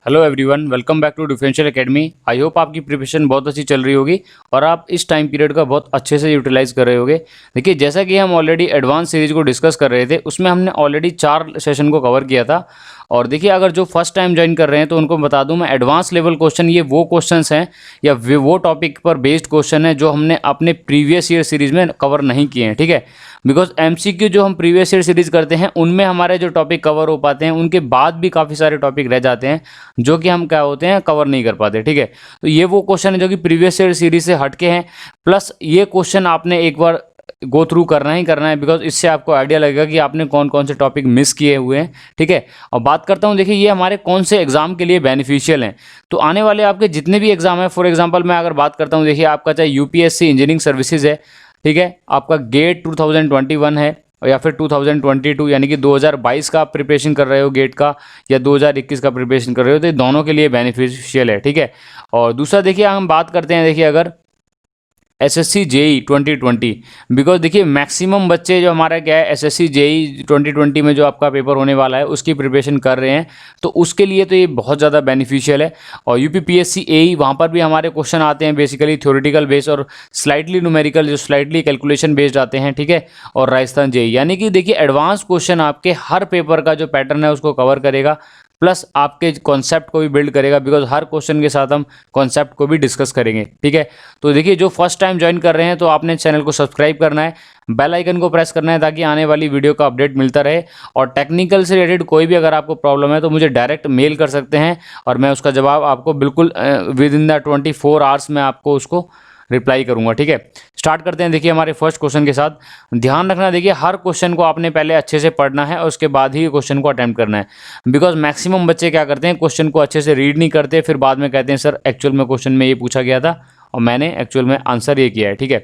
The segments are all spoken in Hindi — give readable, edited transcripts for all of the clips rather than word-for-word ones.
Hello everyone, welcome back to differential academy. I hope आपकी प्रिपरेशन बहुत अच्छी चल रही होगी और आप इस टाइम पीरियड का बहुत अच्छे से यूटिलाइज कर रहे होगे। देखिए, जैसा कि हम ऑलरेडी एडवांस सीरीज को डिस्कस कर रहे थे, उसमें हमने ऑलरेडी 4 सेशन को कवर किया था। और देखिए, अगर जो फर्स्ट टाइम ज्वाइन कर रहे हैं तो उनको बता दूं मैं, एडवांस लेवल क्वेश्चन ये वो क्वेश्चंस हैं या वो टॉपिक पर बेस्ड क्वेश्चन है जो हमने अपने प्रीवियस ईयर सीरीज में कवर नहीं किए हैं। ठीक है, बिकॉज एमसीक्यू जो हम प्रीवियस ईयर सीरीज करते हैं उनमें हमारे जो टॉपिक कवर हो पाते हैं, उनके बाद भी काफ़ी सारे टॉपिक रह जाते हैं जो कि हम क्या होते हैं कवर नहीं कर पाते। ठीक है, तो ये वो क्वेश्चन है जो कि प्रीवियस ईयर सीरीज से हटके हैं। प्लस ये क्वेश्चन आपने एक बार गो थ्रू करना ही करना है, बिकॉज इससे आपको आइडिया लगेगा कि आपने कौन कौन से टॉपिक मिस किए हुए हैं। ठीक है, और बात करता हूँ, देखिए ये हमारे कौन से एग्जाम के लिए बेनिफिशियल हैं। तो आने वाले आपके जितने भी एग्जाम है, फॉर एग्जांपल मैं अगर बात करता हूँ, देखिए आपका चाहे यूपीएससी इंजीनियरिंग सर्विसेज है, ठीक है, आपका गेट 2021 है, या फिर 2022 यानी कि 2022 का आप प्रिपरेशन कर रहे हो गेट का, या 2021 का प्रिपरेशन कर रहे हो, तो ये दोनों के लिए बेनिफिशियल है। ठीक है, और दूसरा देखिए हम बात करते हैं, देखिए अगर एसएससी जेई 2020, बिकॉज देखिए मैक्सिमम बच्चे जो हमारा क्या है एसएससी जेई 2020 में जो आपका पेपर होने वाला है उसकी प्रिपरेशन कर रहे हैं, तो उसके लिए तो ये बहुत ज़्यादा बेनिफिशियल है। और यूपीपीएससी एई, वहाँ पर भी हमारे क्वेश्चन आते हैं बेसिकली थ्योरेटिकल बेस्ड और स्लाइटली न्यूमेरिकल, जो स्लाइटली कैलकुलेशन बेस्ड आते हैं। ठीक है, और राजस्थान जेई, यानी कि देखिए एडवांस क्वेश्चन आपके हर पेपर का जो पैटर्न है उसको कवर करेगा, प्लस आपके कॉन्सेप्ट को भी बिल्ड करेगा, बिकॉज हर क्वेश्चन के साथ हम कॉन्सेप्ट को भी डिस्कस करेंगे। ठीक है, तो देखिए जो फर्स्ट टाइम ज्वाइन कर रहे हैं तो आपने चैनल को सब्सक्राइब करना है, बेल आइकन को प्रेस करना है ताकि आने वाली वीडियो का अपडेट मिलता रहे। और टेक्निकल से रिलेटेड कोई भी अगर आपको प्रॉब्लम है तो मुझे डायरेक्ट मेल कर सकते हैं और मैं उसका जवाब आपको बिल्कुल विद इन द 24 आवर्स में आपको उसको रिप्लाई करूंगा। ठीक है, स्टार्ट करते हैं। देखिए हमारे फर्स्ट क्वेश्चन के साथ ध्यान रखना, देखिए हर क्वेश्चन को आपने पहले अच्छे से पढ़ना है और उसके बाद ही क्वेश्चन को अटेम्प्ट करना है। बिकॉज मैक्सिमम बच्चे क्या करते हैं, क्वेश्चन को अच्छे से रीड नहीं करते, फिर बाद में कहते हैं सर एक्चुअल में क्वेश्चन में ये पूछा गया था और मैंने एक्चुअल में आंसर ये किया है। ठीक है,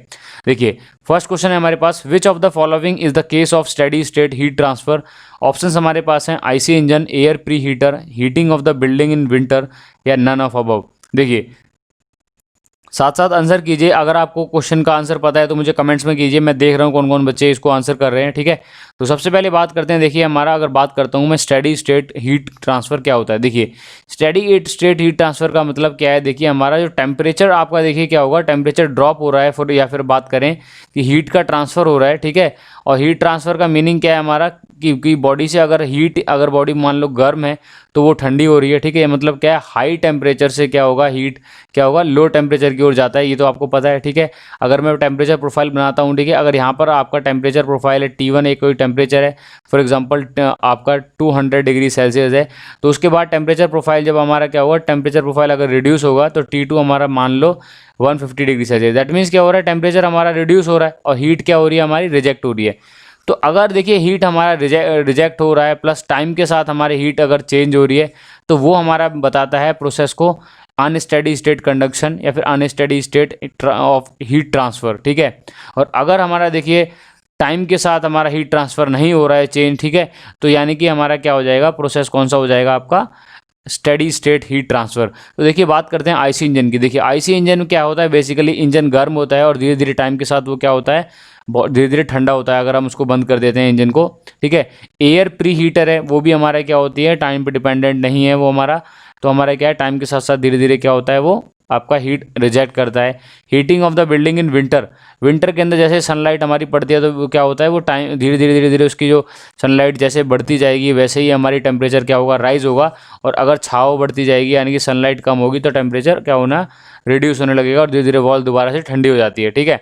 देखिए फर्स्ट क्वेश्चन है हमारे पास, which of the following is the case of steady state heat transfer. Options हमारे पास हैं IC engine, air preheater, heating of the building in winter, या नन ऑफ अबव। देखिए साथ साथ आंसर कीजिए, अगर आपको क्वेश्चन का आंसर पता है तो मुझे कमेंट्स में कीजिए, मैं देख रहा हूँ कौन कौन बच्चे इसको आंसर कर रहे हैं। ठीक है, तो सबसे पहले बात करते हैं, देखिए हमारा अगर बात करता हूँ मैं स्टेडी स्टेट हीट ट्रांसफ़र क्या होता है। देखिए स्टेडी स्टेट हीट ट्रांसफ़र का मतलब क्या है, देखिए हमारा जो टेम्परेचर आपका, देखिए क्या होगा, टेम्परेचर ड्रॉप हो रहा है फिर, या फिर बात करें कि हीट का ट्रांसफ़र हो रहा है। ठीक है, और हीट ट्रांसफ़र का मीनिंग क्या है हमारा, कि बॉडी से अगर हीट, अगर बॉडी मान लो गर्म है तो वो ठंडी हो रही है। ठीक है, मतलब क्या है, हाई टेम्परेचर से क्या होगा, हीट क्या होगा, लो टेम्परेचर की ओर जाता है, ये तो आपको पता है। ठीक है, अगर मैं टेम्परेचर प्रोफाइल बनाता हूँ, ठीक है, अगर यहाँ पर आपका टेम्परेचर प्रोफाइल है T1, एक कोई टेम्परेचर है, फॉर एग्जांपल आपका 200 डिग्री सेल्सियस है, तो उसके बाद टेम्परेचर प्रोफाइल जब हमारा क्या होगा, टेम्परेचर प्रोफाइल अगर रिड्यूस होगा तो T2 हमारा मान लो 150 डिग्री सेल्सियस। दैट मीन्स क्या हो रहा है, टेम्परेचर हमारा रिड्यूस हो रहा है और हीट क्या हो रही है हमारी, रिजेक्ट हो रही है। तो अगर देखिए हीट हमारा रिजेक्ट हो रहा है प्लस टाइम के साथ हमारी हीट अगर चेंज हो रही है, तो वो हमारा बताता है प्रोसेस को अनस्टेडी स्टेट कंडक्शन या फिर unsteady state of heat transfer. ठीक है, और अगर हमारा देखिए टाइम के साथ हमारा हीट ट्रांसफ़र नहीं हो रहा है चेंज, ठीक है, तो यानी कि हमारा क्या हो जाएगा, प्रोसेस कौन सा हो जाएगा आपका, स्टेडी स्टेट हीट ट्रांसफ़र। तो देखिए बात करते हैं आईसी इंजन की। देखिए आईसी इंजन में क्या होता है, बेसिकली इंजन गर्म होता है और धीरे धीरे टाइम के साथ वो क्या होता है, बहुत धीरे धीरे ठंडा होता है अगर हम उसको बंद कर देते हैं इंजन को। ठीक है, एयर प्री हीटर है, वो भी हमारा क्या होती है, टाइम पे डिपेंडेंट नहीं है वो हमारा, तो हमारा क्या है, टाइम के साथ साथ धीरे धीरे क्या होता है, वो आपका हीट रिजेक्ट करता है। Heating of the building in winter, winter के अंदर जैसे सनलाइट हमारी पड़ती है तो वो क्या होता है, वो टाइम धीरे धीरे उसकी जो सनलाइट जैसे बढ़ती जाएगी वैसे ही हमारी टेम्परेचर क्या होगा, राइज होगा। और अगर छाव बढ़ती जाएगी यानी कि सनलाइट कम होगी तो टेम्परेचर क्या होना, रिड्यूस होने लगेगा और धीरे धीरे वॉल दोबारा से ठंडी हो जाती है। ठीक है,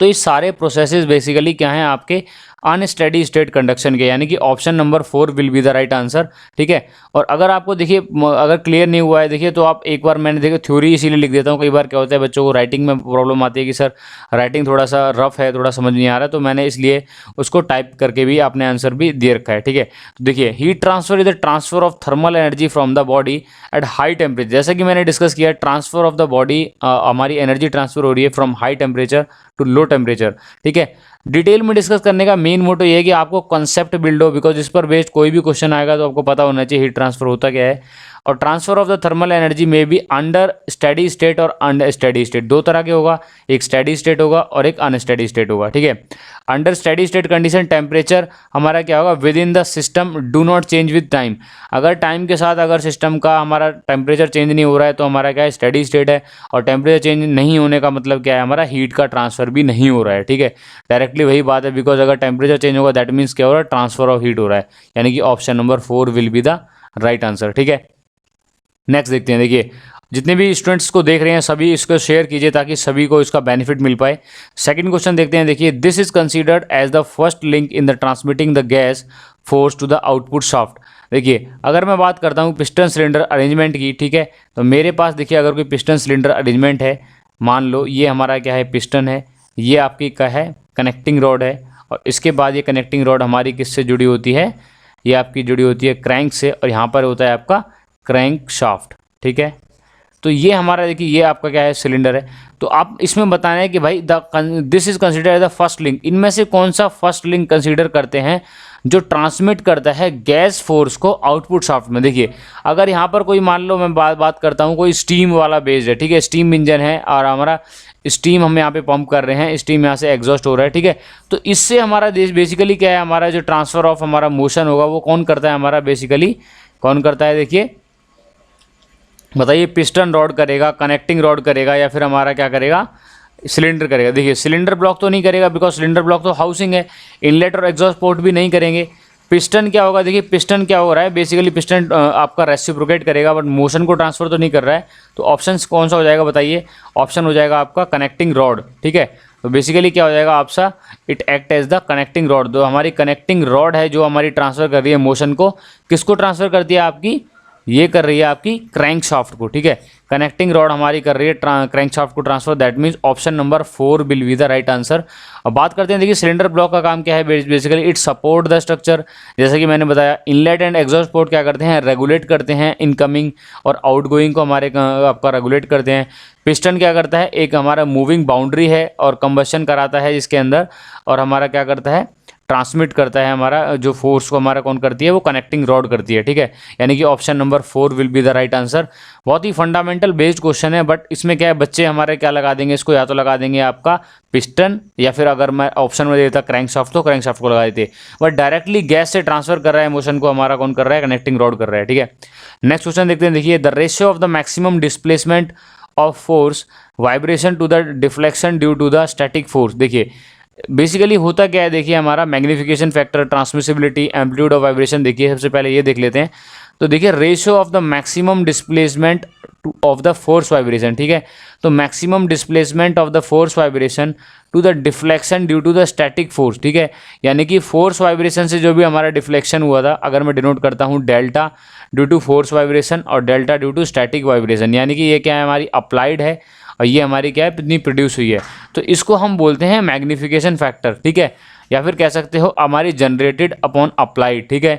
तो ये सारे प्रोसेसेस बेसिकली क्या हैं आपके अनस्टेडी स्टेट कंडक्शन के, यानी कि option number 4 will be the right answer. ठीक है, और अगर आपको देखिए अगर क्लियर नहीं हुआ है, देखिए तो आप एक बार, मैंने देखिए थ्योरी इसीलिए लिख देता हूँ, कई बार क्या होता है बच्चों को राइटिंग में प्रॉब्लम आती है कि सर राइटिंग थोड़ा सा रफ है, थोड़ा समझ नहीं आ रहा है, तो मैंने इसलिए उसको टाइप करके भी आपने आंसर भी दे रखा है। ठीक है, तो देखिए heat transfer is the transfer of thermal energy from the body at high temperature. जैसा कि मैंने डिस्कस किया, ट्रांसफर ऑफ द बॉडी, हमारी एनर्जी ट्रांसफर हो रही है from high temperature to low temperature. ठीक है, डिटेल में डिस्कस करने का मेन मोटो ये है कि आपको कॉन्सेप्ट बिल्ड हो, बिकॉज इस पर बेस्ड कोई भी क्वेश्चन आएगा तो आपको पता होना चाहिए हीट ट्रांसफर होता क्या है। और transfer of the thermal energy में भी अंडर स्टेडी स्टेट और अनस्टेडी स्टेट, दो तरह के होगा, एक स्टेडी स्टेट होगा और एक अनस्टेडी स्टेट होगा, ठीक है। Under steady state condition temperature हमारा क्या होगा, with in the system do not change with time, अगर टाइम के साथ अगर सिस्टम का हमारा टेम्परेचर चेंज नहीं हो रहा है तो हमारा क्या है, स्टेडी स्टेट है। और टेम्परेचर चेंज नहीं होने का मतलब क्या है, हमारा हीट का ट्रांसफर भी नहीं हो रहा है, ठीक है। डायरेक्टली वही बात है, बिकॉज अगर टेम्परेचर चेंज होगा दैट मीन्स क्या हो रहा है, ट्रांसफर ऑफ हीट हो रहा है, यानी कि option number 4 will be the right answer, ठीक है। नेक्स्ट देखते हैं, देखिए जितने भी स्टूडेंट्स को देख रहे हैं सभी इसको शेयर कीजिए ताकि सभी को इसका बेनिफिट मिल पाए। सेकंड क्वेश्चन देखते हैं, देखिए this is considered as the first link in the transmitting the gas force to the output shaft. देखिए अगर मैं बात करता हूँ पिस्टन सिलेंडर अरेंजमेंट की, ठीक है, तो मेरे पास देखिए अगर कोई पिस्टन सिलेंडर अरेंजमेंट है, मान लो ये हमारा क्या है, पिस्टन है, ये आपकी क्या है, कनेक्टिंग रॉड है, और इसके बाद ये कनेक्टिंग रॉड हमारी किससे जुड़ी होती है, ये आपकी जुड़ी होती है क्रैंक से, और यहाँ पर होता है आपका क्रैंक शाफ्ट, ठीक है। तो ये हमारा देखिए ये आपका क्या है, सिलेंडर है। तो आप इसमें बताना है कि भाई this is consider as the first link, इनमें से कौन सा फर्स्ट लिंक कंसीडर करते हैं जो ट्रांसमिट करता है गैस फोर्स को आउटपुट शाफ्ट में। देखिए अगर यहाँ पर कोई मान लो मैं बात करता हूँ, कोई स्टीम वाला बेस्ड है, ठीक है, स्टीम इंजन है और हमारा स्टीम हम यहाँ पे पंप कर रहे हैं, स्टीम यहाँ से एग्जॉस्ट हो रहा है, ठीक है। तो इससे हमारा बेसिकली क्या है, हमारा जो ट्रांसफर ऑफ हमारा मोशन होगा वो कौन करता है, हमारा बेसिकली कौन करता है, देखिए बताइए, पिस्टन रॉड करेगा, कनेक्टिंग रॉड करेगा, या फिर हमारा क्या करेगा, सिलेंडर करेगा। देखिए सिलेंडर ब्लॉक तो नहीं करेगा बिकॉज सिलेंडर ब्लॉक तो हाउसिंग है, इनलेट और एग्जॉस्ट पोर्ट भी नहीं करेंगे। पिस्टन क्या होगा, देखिए पिस्टन क्या हो रहा है, बेसिकली पिस्टन आपका रेसिप्रोकेट करेगा बट मोशन को ट्रांसफर तो नहीं कर रहा है। तो ऑप्शन कौन सा हो जाएगा बताइए, ऑप्शन हो जाएगा आपका कनेक्टिंग रॉड, ठीक है। तो बेसिकली क्या हो जाएगा आपका, it act as the connecting rod. तो हमारी कनेक्टिंग रॉड है जो हमारी ट्रांसफर कर रही है मोशन को, किसको ट्रांसफर करती है आपकी, ये कर रही है आपकी क्रैंक शाफ्ट को, ठीक है। कनेक्टिंग रॉड हमारी कर रही है क्रैंक शाफ्ट को transfer, that means option number 4 will be the right answer. अब बात करते हैं, देखिए सिलेंडर ब्लॉक का काम क्या है, basically it support the structure, जैसे कि मैंने बताया इनलेट एंड एग्जॉस्ट पोर्ट क्या करते हैं, रेगुलेट करते हैं इनकमिंग और आउटगोइंग को हमारे आपका रेगुलेट करते हैं। पिस्टन क्या करता है, एक हमारा मूविंग बाउंड्री है और कंबशन कराता है जिसके अंदर, और हमारा क्या करता है, ट्रांसमिट करता है, हमारा जो फोर्स को हमारा कौन करती है, वो कनेक्टिंग रॉड करती है, ठीक है। यानी कि option number 4 will be the right answer. बहुत ही फंडामेंटल बेस्ड क्वेश्चन है, बट इसमें क्या है, बच्चे हमारे क्या लगा देंगे इसको, या तो लगा देंगे आपका पिस्टन, या फिर अगर मैं ऑप्शन में देता क्रैंक शाफ्ट तो क्रैंक शाफ्ट को लगा देते, बट डायरेक्टली गैस से ट्रांसफर कर रहा है मोशन को, हमारा कौन कर रहा है, कनेक्टिंग रॉड कर रहा है, ठीक है। नेक्स्ट क्वेश्चन देखते हैं, देखिए the ratio of the maximum displacement of force vibration to the deflection due to the static force. देखिए बेसिकली होता क्या है, देखिए हमारा magnification factor, transmissibility, amplitude of vibration, देखिए सबसे पहले ये देख लेते हैं। तो देखिए ratio of the maximum displacement of the force vibration, ठीक है। तो maximum displacement of the force vibration to the deflection due to the static force, ठीक है। यानी कि फोर्स वाइब्रेशन से जो भी हमारा डिफ्लेक्शन हुआ था, अगर मैं डिनोट करता हूँ delta due to force vibration और delta due to static vibration, यानी कि ये क्या है, हमारी अप्लाइड है और ये हमारी क्या है, इतनी प्रोड्यूस हुई है, तो इसको हम बोलते हैं मैग्निफिकेशन फैक्टर, ठीक है। या फिर कह सकते हो हमारी जनरेटेड अपॉन अप्लाइड, ठीक है।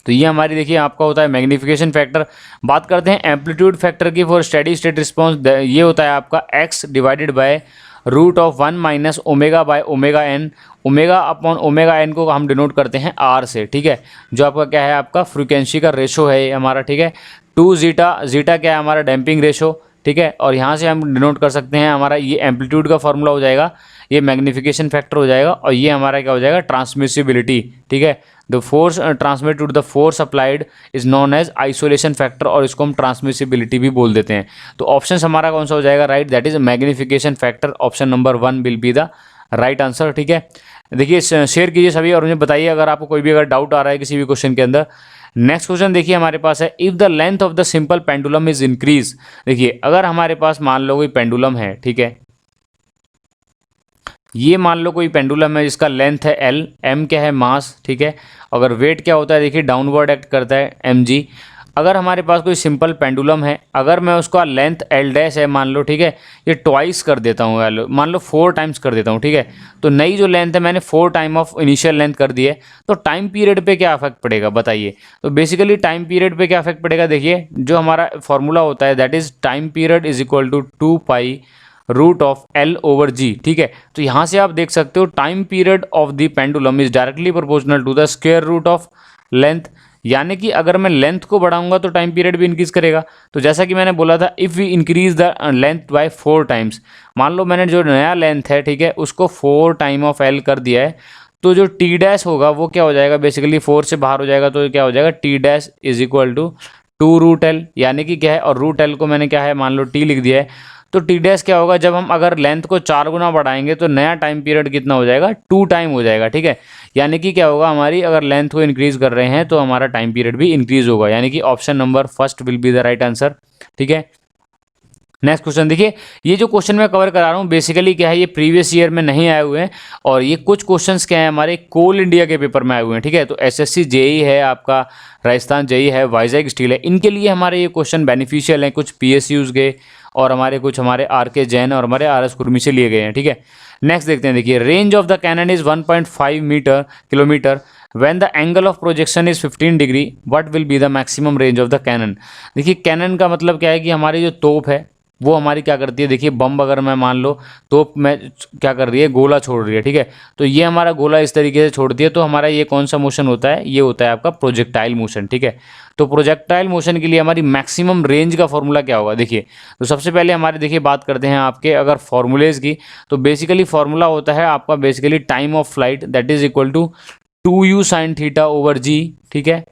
तो ये हमारी देखिए आपका होता है मैग्निफिकेशन फैक्टर। बात करते हैं एम्पलीट्यूड फैक्टर की फॉर स्टेडी स्टेट रिस्पॉन्स, ये होता है आपका x divided by root of 1 minus omega by omega N, omega upon omega N को हम डिनोट करते हैं r से, ठीक है, जो आपका क्या है, आपका फ्रीक्वेंसी का रेशो है हमारा, ठीक है। 2 जीटा, जीटा क्या है, हमारा डैम्पिंग रेशो, ठीक है। और यहाँ से हम डिनोट कर सकते हैं, हमारा ये एम्पलीट्यूड का फॉर्मूला हो जाएगा, ये मैग्निफिकेशन फैक्टर हो जाएगा, और ये हमारा क्या हो जाएगा, ट्रांसमिसिबिलिटी, ठीक है। The force transmit to the force applied is known as isolation factor, और इसको हम ट्रांसमिसिबिलिटी भी बोल देते हैं। तो ऑप्शन हमारा कौन सा हो जाएगा, right, that is magnification factor, option number 1 will be the right answer, ठीक है। देखिए शेयर कीजिए सभी और मुझे बताइए अगर आपको कोई भी अगर डाउट आ रहा है किसी भी क्वेश्चन के अंदर। नेक्स्ट क्वेश्चन देखिए हमारे पास है, if the length of the simple pendulum is increase. देखिए अगर हमारे पास मान लो कोई पेंडुलम है, ठीक है, ये मान लो कोई पेंडुलम है जिसका लेंथ है l, m क्या है, मास, ठीक है। अगर वेट क्या होता है, देखिए डाउनवर्ड एक्ट करता है mg। अगर हमारे पास कोई सिंपल पेंडुलम है, अगर मैं उसका लेंथ l डैश है मान लो, ठीक है, ये ट्वाइस कर देता हूँ, मान लो 4 टाइम्स कर देता हूँ, ठीक है। तो नई जो लेंथ है मैंने 4 टाइम ऑफ इनिशियल लेंथ कर दी है, तो टाइम पीरियड पे क्या इफेक्ट पड़ेगा बताइए। तो बेसिकली टाइम पीरियड पे क्या इफेक्ट पड़ेगा, देखिए जो हमारा फॉर्मूला होता है that is time period is equal to 2 pi root of L over G, ठीक है। तो यहाँ से आप देख सकते हो time period of the pendulum is directly proportional to the square root of length, यानी कि अगर मैं लेंथ को बढ़ाऊंगा तो टाइम पीरियड भी इंक्रीज करेगा। तो जैसा कि मैंने बोला था, if we increase the length by 4 times, मान लो मैंने जो नया लेंथ है, ठीक है, उसको 4 टाइम ऑफ एल कर दिया है, तो जो टी डैश होगा वो क्या हो जाएगा, बेसिकली 4 से बाहर हो जाएगा, तो क्या हो जाएगा, T dash is equal to 2 root L, यानी कि क्या है, और रूट एल को मैंने क्या है, मान लो टी लिख दिया है। तो टी डैश क्या होगा, जब हम अगर लेंथ को 4 गुना बढ़ाएंगे तो नया टाइम पीरियड कितना हो जाएगा, 2 टाइम हो जाएगा, ठीक है। यानी कि क्या होगा, हमारी अगर लेंथ को इंक्रीज कर रहे हैं तो हमारा टाइम पीरियड भी इंक्रीज होगा, यानी कि option number first will be the right answer, ठीक है। नेक्स्ट क्वेश्चन देखिए, ये जो क्वेश्चन मैं कवर करा रहा हूँ बेसिकली क्या है, ये प्रीवियस ईयर में नहीं आए हुए हैं, और ये कुछ क्वेश्चंस क्या है, हमारे कोल इंडिया के पेपर में आए हुए हैं, ठीक है। तो एसएससी जेई है आपका, राजस्थान जेई है, वाइजैक स्टील है, इनके लिए हमारे ये क्वेश्चन बेनिफिशियल हैं। कुछ पीएसयूज गए और कुछ हमारे आरके जैन और हमारे आरएस कुर्मी से लिए गए हैं, ठीक है। नेक्स्ट देखते हैं, देखिए, range of the cannon is 1.5 metre kilometre when the angle of projection is 15 degree, what will be the maximum range of the cannon। देखिए, कैनन का मतलब क्या है कि हमारी जो तोप है वो हमारी क्या करती है, देखिए बम अगर मैं मान लो तोप में क्या कर रही है, गोला छोड़ रही है, ठीक है, तो ये हमारा गोला इस तरीके से छोड़ती है, तो हमारा ये कौन सा मोशन होता है, ये होता है आपका प्रोजेक्टाइल मोशन, ठीक है। तो प्रोजेक्टाइल मोशन के लिए हमारी मैक्सिमम रेंज का फॉर्मूला क्या होगा, देखिए, तो सबसे पहले हमारे देखिए बात करते हैं आपके अगर फॉर्मूलेज की, तो बेसिकली फॉर्मूला होता है आपका basically time of flight that is equal to 2u sine theta over g, ठीक है,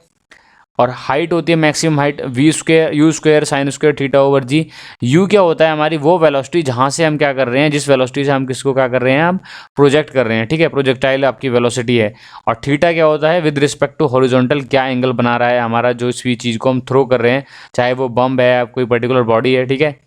और हाइट होती है maximum height v square u square sine square theta over g. U क्या होता है, हमारी वो वेलोसिटी जहाँ से हम क्या कर रहे हैं, जिस वेलोसिटी से हम किसको क्या कर रहे हैं, हम प्रोजेक्ट कर रहे हैं, ठीक है, प्रोजेक्टाइल आपकी वेलोसिटी है। और थीटा क्या होता है, विद रिस्पेक्ट टू हॉरिजॉन्टल क्या एंगल बना रहा है हमारा, जो इस चीज़ को हम थ्रो कर रहे हैं, चाहे वो बम है, कोई पर्टिकुलर बॉडी है, ठीक है।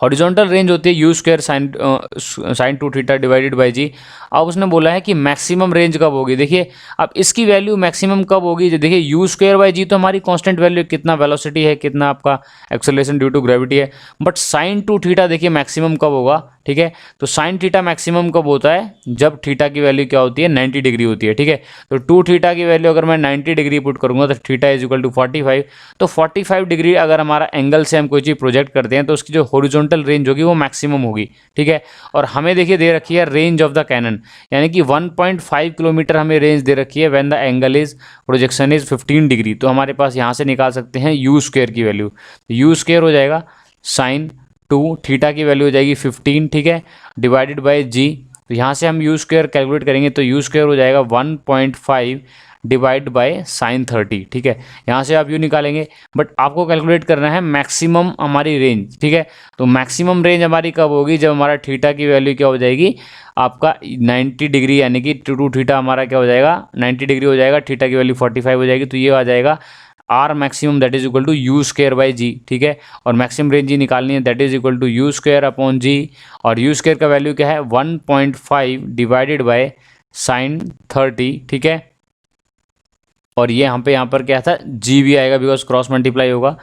हॉरिजॉन्टल रेंज होती है u square sine 2 theta divided by g. अब उसने बोला है कि मैक्सिमम रेंज कब होगी, देखिए अब इसकी वैल्यू मैक्सिमम कब होगी, देखिए यू स्क्वायर बाई जी तो हमारी कांस्टेंट वैल्यू, कितना वेलोसिटी है, कितना आपका एक्सेलरेशन ड्यू टू ग्रेविटी है, बट साइन 2 थीटा देखिए मैक्सिमम कब होगा, ठीक है। तो साइन थीटा मैक्सिमम कब होता है, जब थीटा की वैल्यू क्या होती है, 90 डिग्री होती है, ठीक है। तो 2 थीटा की वैल्यू अगर मैं 90 डिग्री पुट करूंगा तो थीटा इज इक्वल टू 45, तो 45 डिग्री अगर हमारा एंगल से हम कोई चीज़ प्रोजेक्ट करते हैं तो उसकी जो हॉरिजॉन्टल रेंज होगी वो मैक्सिमम होगी, ठीक है। और हमें देखिए दे रखी है रेंज ऑफ द कैनन, यानी कि 1.5 किलोमीटर हमें रेंज दे रखी है when the angle is projection is 15 degree. तो हमारे पास यहाँ से निकाल सकते हैं यू स्क्वायर की वैल्यू, यू स्क्वायर हो जाएगा साइन 2 थीटा की वैल्यू हो जाएगी 15, ठीक है, डिवाइडेड बाय जी। तो यहाँ से हम यू स्क्वायर कैलकुलेट करेंगे तो यू स्क्वायर हो जाएगा 1.5 डिवाइड बाय साइन 30, ठीक है। यहाँ से आप यू निकालेंगे, बट आपको कैलकुलेट करना है मैक्सिमम हमारी रेंज, ठीक है। तो मैक्सिमम रेंज हमारी कब होगी, जब हमारा थीटा की वैल्यू क्या हो जाएगी, आपका 90 डिग्री, यानी कि 2 थीटा हमारा क्या हो जाएगा, 90 डिग्री हो जाएगा, थीटा की वैल्यू 45 हो जाएगी, तो ये आ जाएगा R maximum that is equal to u square by g, ठीक है। और मैक्सिमम रेंज जी निकालनी है, that is equal to u square upon g, और यू स्क्वायर का वैल्यू क्या है 1.5 डिवाइडेड बाय साइन 30, ठीक है। और ये यहाँ पर क्या था, जी भी आएगा बिकॉज क्रॉस मल्टीप्लाई होगा,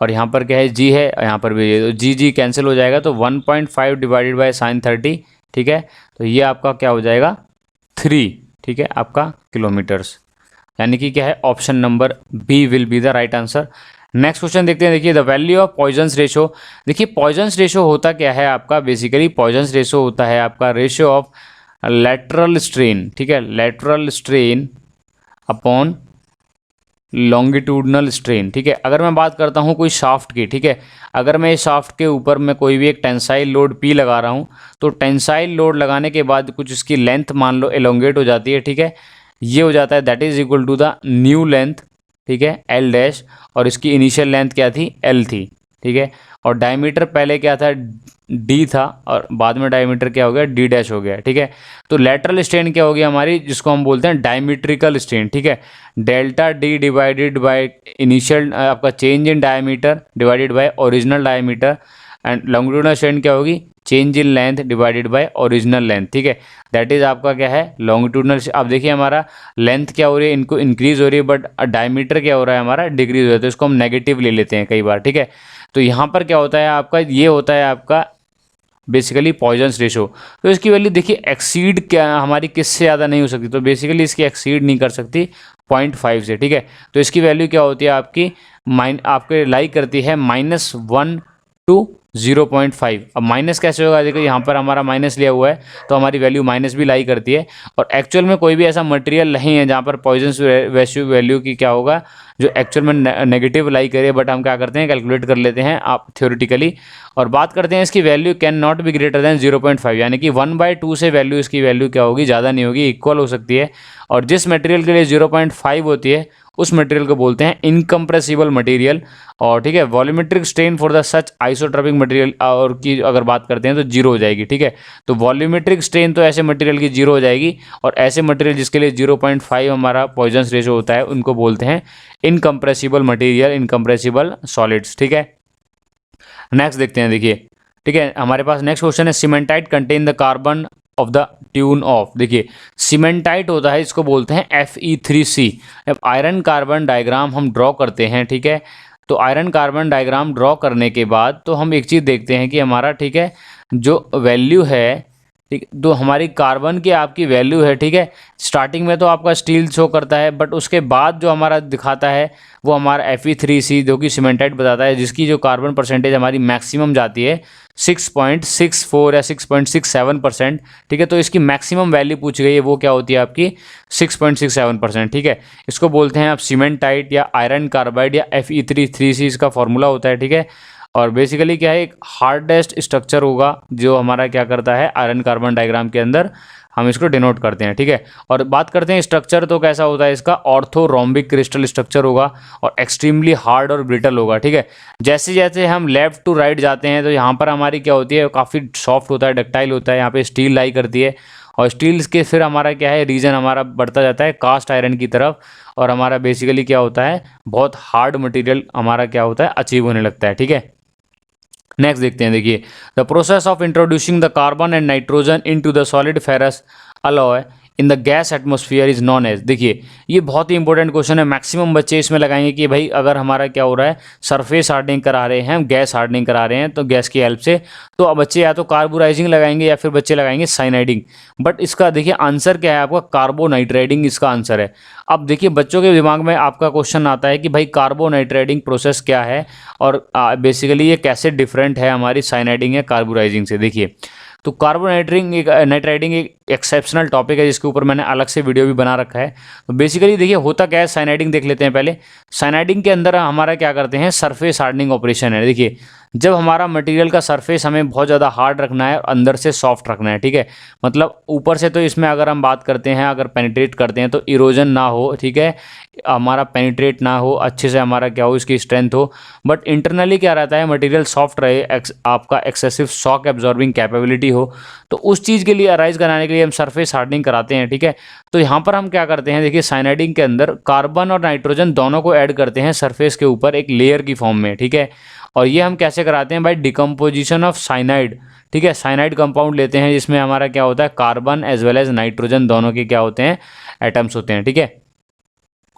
और यहाँ पर क्या है जी है, यहाँ पर भी है, तो जी जी कैंसिल हो जाएगा, तो 1.5 डिवाइडेड बाय साइन 30, ठीक है। तो ये आपका क्या हो जाएगा 3, ठीक है, आपका किलोमीटर्स, यानी कि क्या है option number B will be the right answer. Next question देखते हैं, देखिए the value of Poisson's ratio. देखिए पॉइजन्स रेशो होता क्या है आपका, बेसिकली पॉइजन्स रेशो होता है आपका रेशो ऑफ लैटरल स्ट्रेन, ठीक है, lateral strain upon longitudinal strain, ठीक है। अगर मैं बात करता हूँ कोई शाफ्ट की, ठीक है, अगर मैं इस शाफ्ट के ऊपर मैं कोई भी एक टेंसाइल लोड पी लगा रहा हूँ, तो टेंसाइल लोड लगाने के बाद कुछ इसकी लेंथ मान लो एलोंगेट हो जाती है, ठीक है, ये हो जाता है that is equal to the new length, ठीक है, एल डैश, और इसकी इनिशियल लेंथ क्या थी, एल थी, ठीक है। और डायमीटर पहले क्या था, डी था, और बाद में डायमीटर क्या हो गया, डी डैश हो गया, ठीक है। तो लेटरल स्ट्रेन क्या होगी हमारी, जिसको हम बोलते हैं डायमीट्रिकल स्ट्रेन, ठीक है, delta D divided by initial आपका change in diameter divided by original diameter, and longitudinal strain क्या होगी, change in length divided by original length, ठीक है, दैट इज आपका क्या है लॉन्गिट्यूडनल। अब देखिए हमारा लेंथ क्या हो रही है, इनको इंक्रीज हो रही है, बट डायमीटर क्या हो रहा है हमारा, डिक्रीज हो रहा है, तो इसको हम नेगेटिव ले लेते हैं कई बार, ठीक है। तो यहाँ पर क्या होता है आपका, ये होता है आपका बेसिकली पॉइजन्स रेशो। तो इसकी वैल्यू देखिए एक्सीड क्या हमारी किससे ज़्यादा नहीं हो सकती, तो बेसिकली इसकी एक्सीड नहीं कर सकती 0.5 से, ठीक है। तो इसकी वैल्यू क्या होती है आपकी आपके लाई करती है -1 to 0.5। अब माइनस कैसे होगा, देखो यहाँ पर हमारा माइनस लिया हुआ है तो हमारी वैल्यू माइनस भी लाई करती है। और एक्चुअल में कोई भी ऐसा मटेरियल नहीं है जहाँ पर पॉइजनस रेशियो वैल्यू की क्या होगा, जो एक्चुअल में नेगेटिव लाई करे, बट हम क्या करते हैं कैलकुलेट कर लेते हैं आप थ्योरेटिकली। और बात करते हैं इसकी value can not be greater than 0.5, यानी कि 1/2 से वैल्यू इसकी वैल्यू क्या होगी, ज़्यादा नहीं होगी, इक्वल हो सकती है। और जिस मटेरियल के लिए 0.5 होती है उस मटेरियल को बोलते हैं इनकम्प्रेसिबल मटेरियल। और ठीक है, volumetric strain for the such isotropic material और की अगर बात करते हैं तो जीरो हो जाएगी। ठीक है, तो वॉल्यूमेट्रिक स्ट्रेन तो ऐसे मटेरियल की जीरो हो जाएगी, और ऐसे मटेरियल जिसके लिए 0.5 हमारा पॉइजनस रेशो होता है उनको बोलते हैं इनकम्प्रेसिबल मटेरियल, इनकम्प्रेसिबल सॉलिड्स। ठीक है, नेक्स्ट देखते हैं। देखिए ठीक है, हमारे पास नेक्स्ट क्वेश्चन है cementite contain the carbon of the tune of. देखिए सीमेंटाइट होता है, इसको बोलते हैं Fe3C। अब आयरन कार्बन डायग्राम हम ड्रॉ करते हैं, ठीक है, तो आयरन कार्बन डायग्राम ड्रॉ करने के बाद तो हम एक चीज़ देखते हैं कि हमारा ठीक है जो वैल्यू है, ठीक, तो हमारी कार्बन की आपकी वैल्यू है, ठीक है, स्टार्टिंग में तो आपका स्टील शो करता है, बट उसके बाद जो हमारा दिखाता है वो हमारा Fe3C जो कि सीमेंटाइट बताता है, जिसकी जो कार्बन परसेंटेज हमारी मैक्सिमम जाती है 6.64 या 6.67%। ठीक है, तो इसकी मैक्सिमम वैल्यू पूछ गई है, वो क्या होती है आपकी 6.67%। ठीक है, इसको बोलते हैं आप सीमेंटाइट या आयरन कार्बाइड या Fe3C, इसका फॉर्मूला होता है। ठीक है, और बेसिकली क्या है, एक हार्डेस्ट स्ट्रक्चर होगा जो हमारा क्या करता है आयरन कार्बन डायग्राम के अंदर हम इसको डिनोट करते हैं। ठीक है, और बात करते हैं स्ट्रक्चर, तो कैसा होता है इसका ऑर्थोरोम्बिक क्रिस्टल स्ट्रक्चर होगा और एक्सट्रीमली हार्ड और ब्रिटल होगा। ठीक है, जैसे जैसे हम लेफ्ट टू राइट जाते हैं तो यहाँ पर हमारी क्या होती है, काफ़ी सॉफ्ट होता है, डक्टाइल होता है, यहाँ पे स्टील लाई करती है, और स्टील्स के फिर हमारा क्या है रीजन हमारा बढ़ता जाता है कास्ट आयरन की तरफ, और हमारा बेसिकली क्या होता है बहुत हार्ड मटेरियल हमारा क्या होता है अचीव होने लगता है। ठीक है, नेक्स्ट देखते हैं। देखिए the process of introducing the carbon and nitrogen into the solid ferrous alloy in the gas atmosphere is known as. देखिए ये बहुत ही इंपॉर्टेंट क्वेश्चन है, मैक्सिमम बच्चे इसमें लगाएंगे कि भाई अगर हमारा क्या हो रहा है सरफेस हार्डनिंग करा रहे हैं, हम गैस हार्डनिंग करा रहे हैं तो गैस की हेल्प से, तो अब बच्चे या तो कार्बोराइजिंग लगाएंगे या फिर बच्चे लगाएंगे साइनाइडिंग। बट इसका देखिए आंसर क्या है आपका, कार्बोनाइट्राइडिंग इसका आंसर है। अब देखिए बच्चों के दिमाग में आपका क्वेश्चन आता है कि भाई कार्बोनाइट्राइडिंग प्रोसेस क्या है और बेसिकली ये कैसे डिफरेंट है हमारी साइनाइडिंग या कार्बोराइजिंग से। देखिए तो नाइट्राइडिंग एक एक्सेप्शनल टॉपिक है जिसके ऊपर मैंने अलग से वीडियो भी बना रखा है। तो बेसिकली देखिए होता क्या है, साइनाइडिंग देख लेते हैं पहले। साइनाइडिंग के अंदर हमारा क्या करते हैं सरफेस हार्डनिंग ऑपरेशन है। देखिए जब हमारा मटेरियल का सरफेस हमें बहुत ज़्यादा हार्ड रखना है और अंदर से सॉफ्ट रखना है, ठीक है, मतलब ऊपर से तो इसमें अगर हम बात करते हैं अगर पेनिट्रेट करते हैं तो इरोजन ना हो, ठीक है, हमारा पेनिट्रेट ना हो, अच्छे से हमारा क्या हो इसकी स्ट्रेंथ हो, बट इंटरनली क्या रहता है मटेरियल सॉफ्ट रहे, आपका एक्सेसिव शॉक एब्जॉर्बिंग कैपेबिलिटी हो, तो उस चीज़ के लिए अराइज कराने के लिए हम सरफेस हार्डनिंग कराते हैं। ठीक है, तो यहाँ पर हम क्या करते हैं, देखिए साइनाइडिंग के अंदर कार्बन और नाइट्रोजन दोनों को ऐड करते हैं सरफेस के ऊपर एक लेयर की फॉर्म में। ठीक है, और ये हम कैसे कराते हैं, बाय डिकम्पोजिशन ऑफ साइनाइड। ठीक है, साइनाइड कंपाउंड लेते हैं जिसमें हमारा क्या होता है carbon as well as nitrogen दोनों के क्या होते हैं एटम्स होते हैं। ठीक है,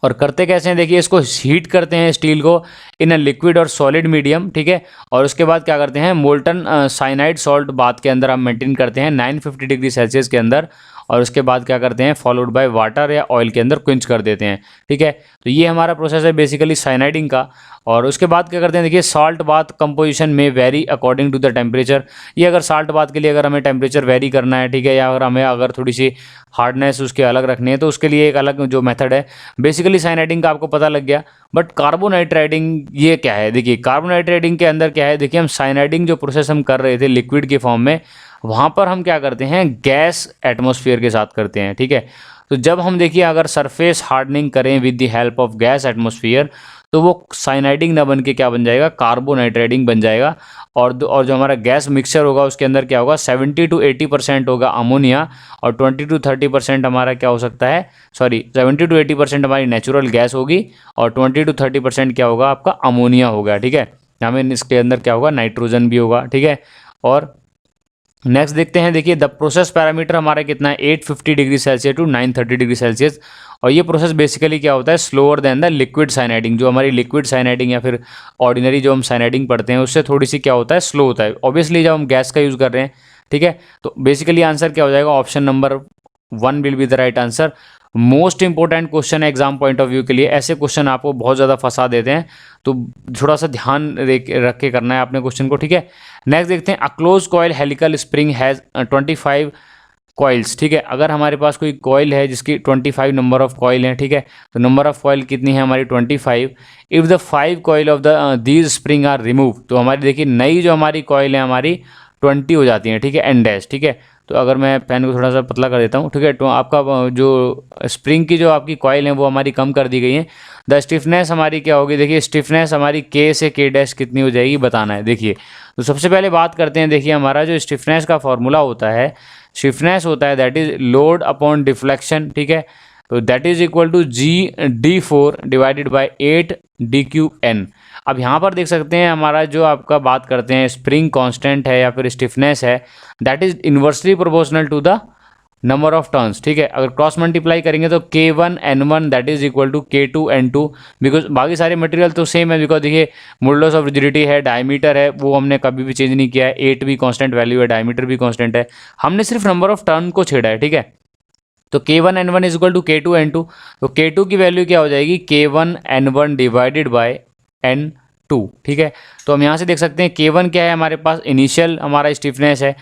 और करते कैसे हैं, देखिए इसको हीट करते हैं स्टील को इन अ लिक्विड और सॉलिड मीडियम। ठीक है, और उसके बाद क्या करते हैं मोल्टन साइनाइड सॉल्ट बाथ के अंदर हम मेंटेन करते हैं 950 डिग्री सेल्सियस के अंदर, और उसके बाद क्या करते हैं फॉलोड बाय वाटर या ऑयल के अंदर क्विंच कर देते हैं। ठीक है, तो ये हमारा प्रोसेस है बेसिकली साइनाइडिंग का। और उसके बाद क्या करते हैं, देखिए साल्ट बाथ कंपोजिशन में vary according to the temperature. ये अगर साल्ट बाथ के लिए अगर हमें टेम्परेचर वेरी करना है, ठीक है, या अगर हमें अगर थोड़ी सी हार्डनेस उसके अलग रखनी है तो उसके लिए एक अलग जो मेथड है। बेसिकली साइनाइडिंग का आपको पता लग गया, बट कार्बोनाइट्राइडिंग ये क्या है, देखिए कार्बोनाइट्राइडिंग के अंदर क्या है, देखिए हम साइनाइडिंग जो प्रोसेस हम कर रहे थे लिक्विड के फॉर्म में, वहाँ पर हम क्या करते हैं गैस एटमॉस्फेयर के साथ करते हैं। ठीक है, तो जब हम देखिए अगर सरफेस हार्डनिंग करें with the help of gas atmosphere तो वो साइनाइडिंग ना बन के क्या बन जाएगा कार्बोनाइट्राइडिंग बन जाएगा। और जो हमारा गैस मिक्सचर होगा उसके अंदर क्या होगा 70 to 80% होगा अमोनिया, और 20 to 30% हमारा क्या हो सकता है, सॉरी 70 to 80% हमारी नेचुरल गैस होगी, और 20 to 30% क्या होगा आपका अमोनिया होगा। ठीक है, हमें इसके अंदर क्या होगा नाइट्रोजन भी होगा। ठीक है, और नेक्स्ट देखते हैं, देखिए द प्रोसेस पैरामीटर हमारा कितना है 850 degree Celsius to 930 degree Celsius, और ये प्रोसेस बेसिकली क्या होता है slower than the liquid cyaniding. जो हमारी लिक्विड साइनाइडिंग या फिर ऑर्डिनरी जो हम साइनाइडिंग पढ़ते हैं उससे थोड़ी सी क्या होता है स्लो होता है, ऑब्वियसली जब हम गैस का यूज़ कर रहे हैं। ठीक है, तो बेसिकली आंसर क्या हो जाएगा, option number 1 will be the right answer. Most important question है एग्जाम पॉइंट ऑफ व्यू के लिए, ऐसे क्वेश्चन आपको बहुत ज़्यादा फंसा देते हैं, तो थोड़ा सा ध्यान रख के करना है आपने क्वेश्चन को, ठीक है। नेक्स्ट देखते हैं, a close coil helical spring has 25 coils, ठीक है। अगर हमारे पास कोई कॉइल है जिसकी 25 नंबर ऑफ कॉइल हैं, ठीक है, तो नंबर ऑफ कॉइल कितनी है हमारी 25। If the 5 coil of the these spring are remove, तो हमारी देखिए नई जो हमारी कॉइल है हमारी 20 हो जाती हैं, ठीक है, एन डैश, ठीक है। तो अगर मैं पेन को थोड़ा सा पतला कर देता हूँ, ठीक है, तो आपका जो स्प्रिंग की जो आपकी कॉइल है वो हमारी कम कर दी गई है। द स्टिफनेस हमारी क्या होगी, देखिए स्टिफनेस हमारी के से के डैश कितनी हो जाएगी बताना है। देखिए तो सबसे पहले बात करते हैं, देखिए हमारा जो स्टिफनेस का फॉर्मूला होता है, स्टिफनेस होता है that is load upon deflection, ठीक है। तो that is equal to G/d4 divided by 8d3n। अब यहाँ पर देख सकते हैं हमारा जो आपका बात करते हैं स्प्रिंग कांस्टेंट है या फिर स्टिफनेस है, that is inversely proportional to the number of turns, ठीक है। अगर क्रॉस मल्टीप्लाई करेंगे तो K1N1 that is equal to K2N2, because बाकी सारे मटेरियल तो सेम है, बिकॉज देखिए मॉडुलस ऑफ रिजिडिटी है, डायमीटर है, वो हमने कभी भी चेंज नहीं किया है, 8 भी कांस्टेंट वैल्यू है, डायमीटर भी कांस्टेंट है, हमने सिर्फ नंबर ऑफ टर्न को छेड़ा है, ठीक है। तो K1N1 is equal to K2N2, तो K2 की वैल्यू क्या हो जाएगी, K1N1 डिवाइडेड बाय N2, ठीक है। तो हम यहाँ से देख सकते हैं K1 क्या है हमारे पास, इनिशियल हमारा स्टिफनेस है,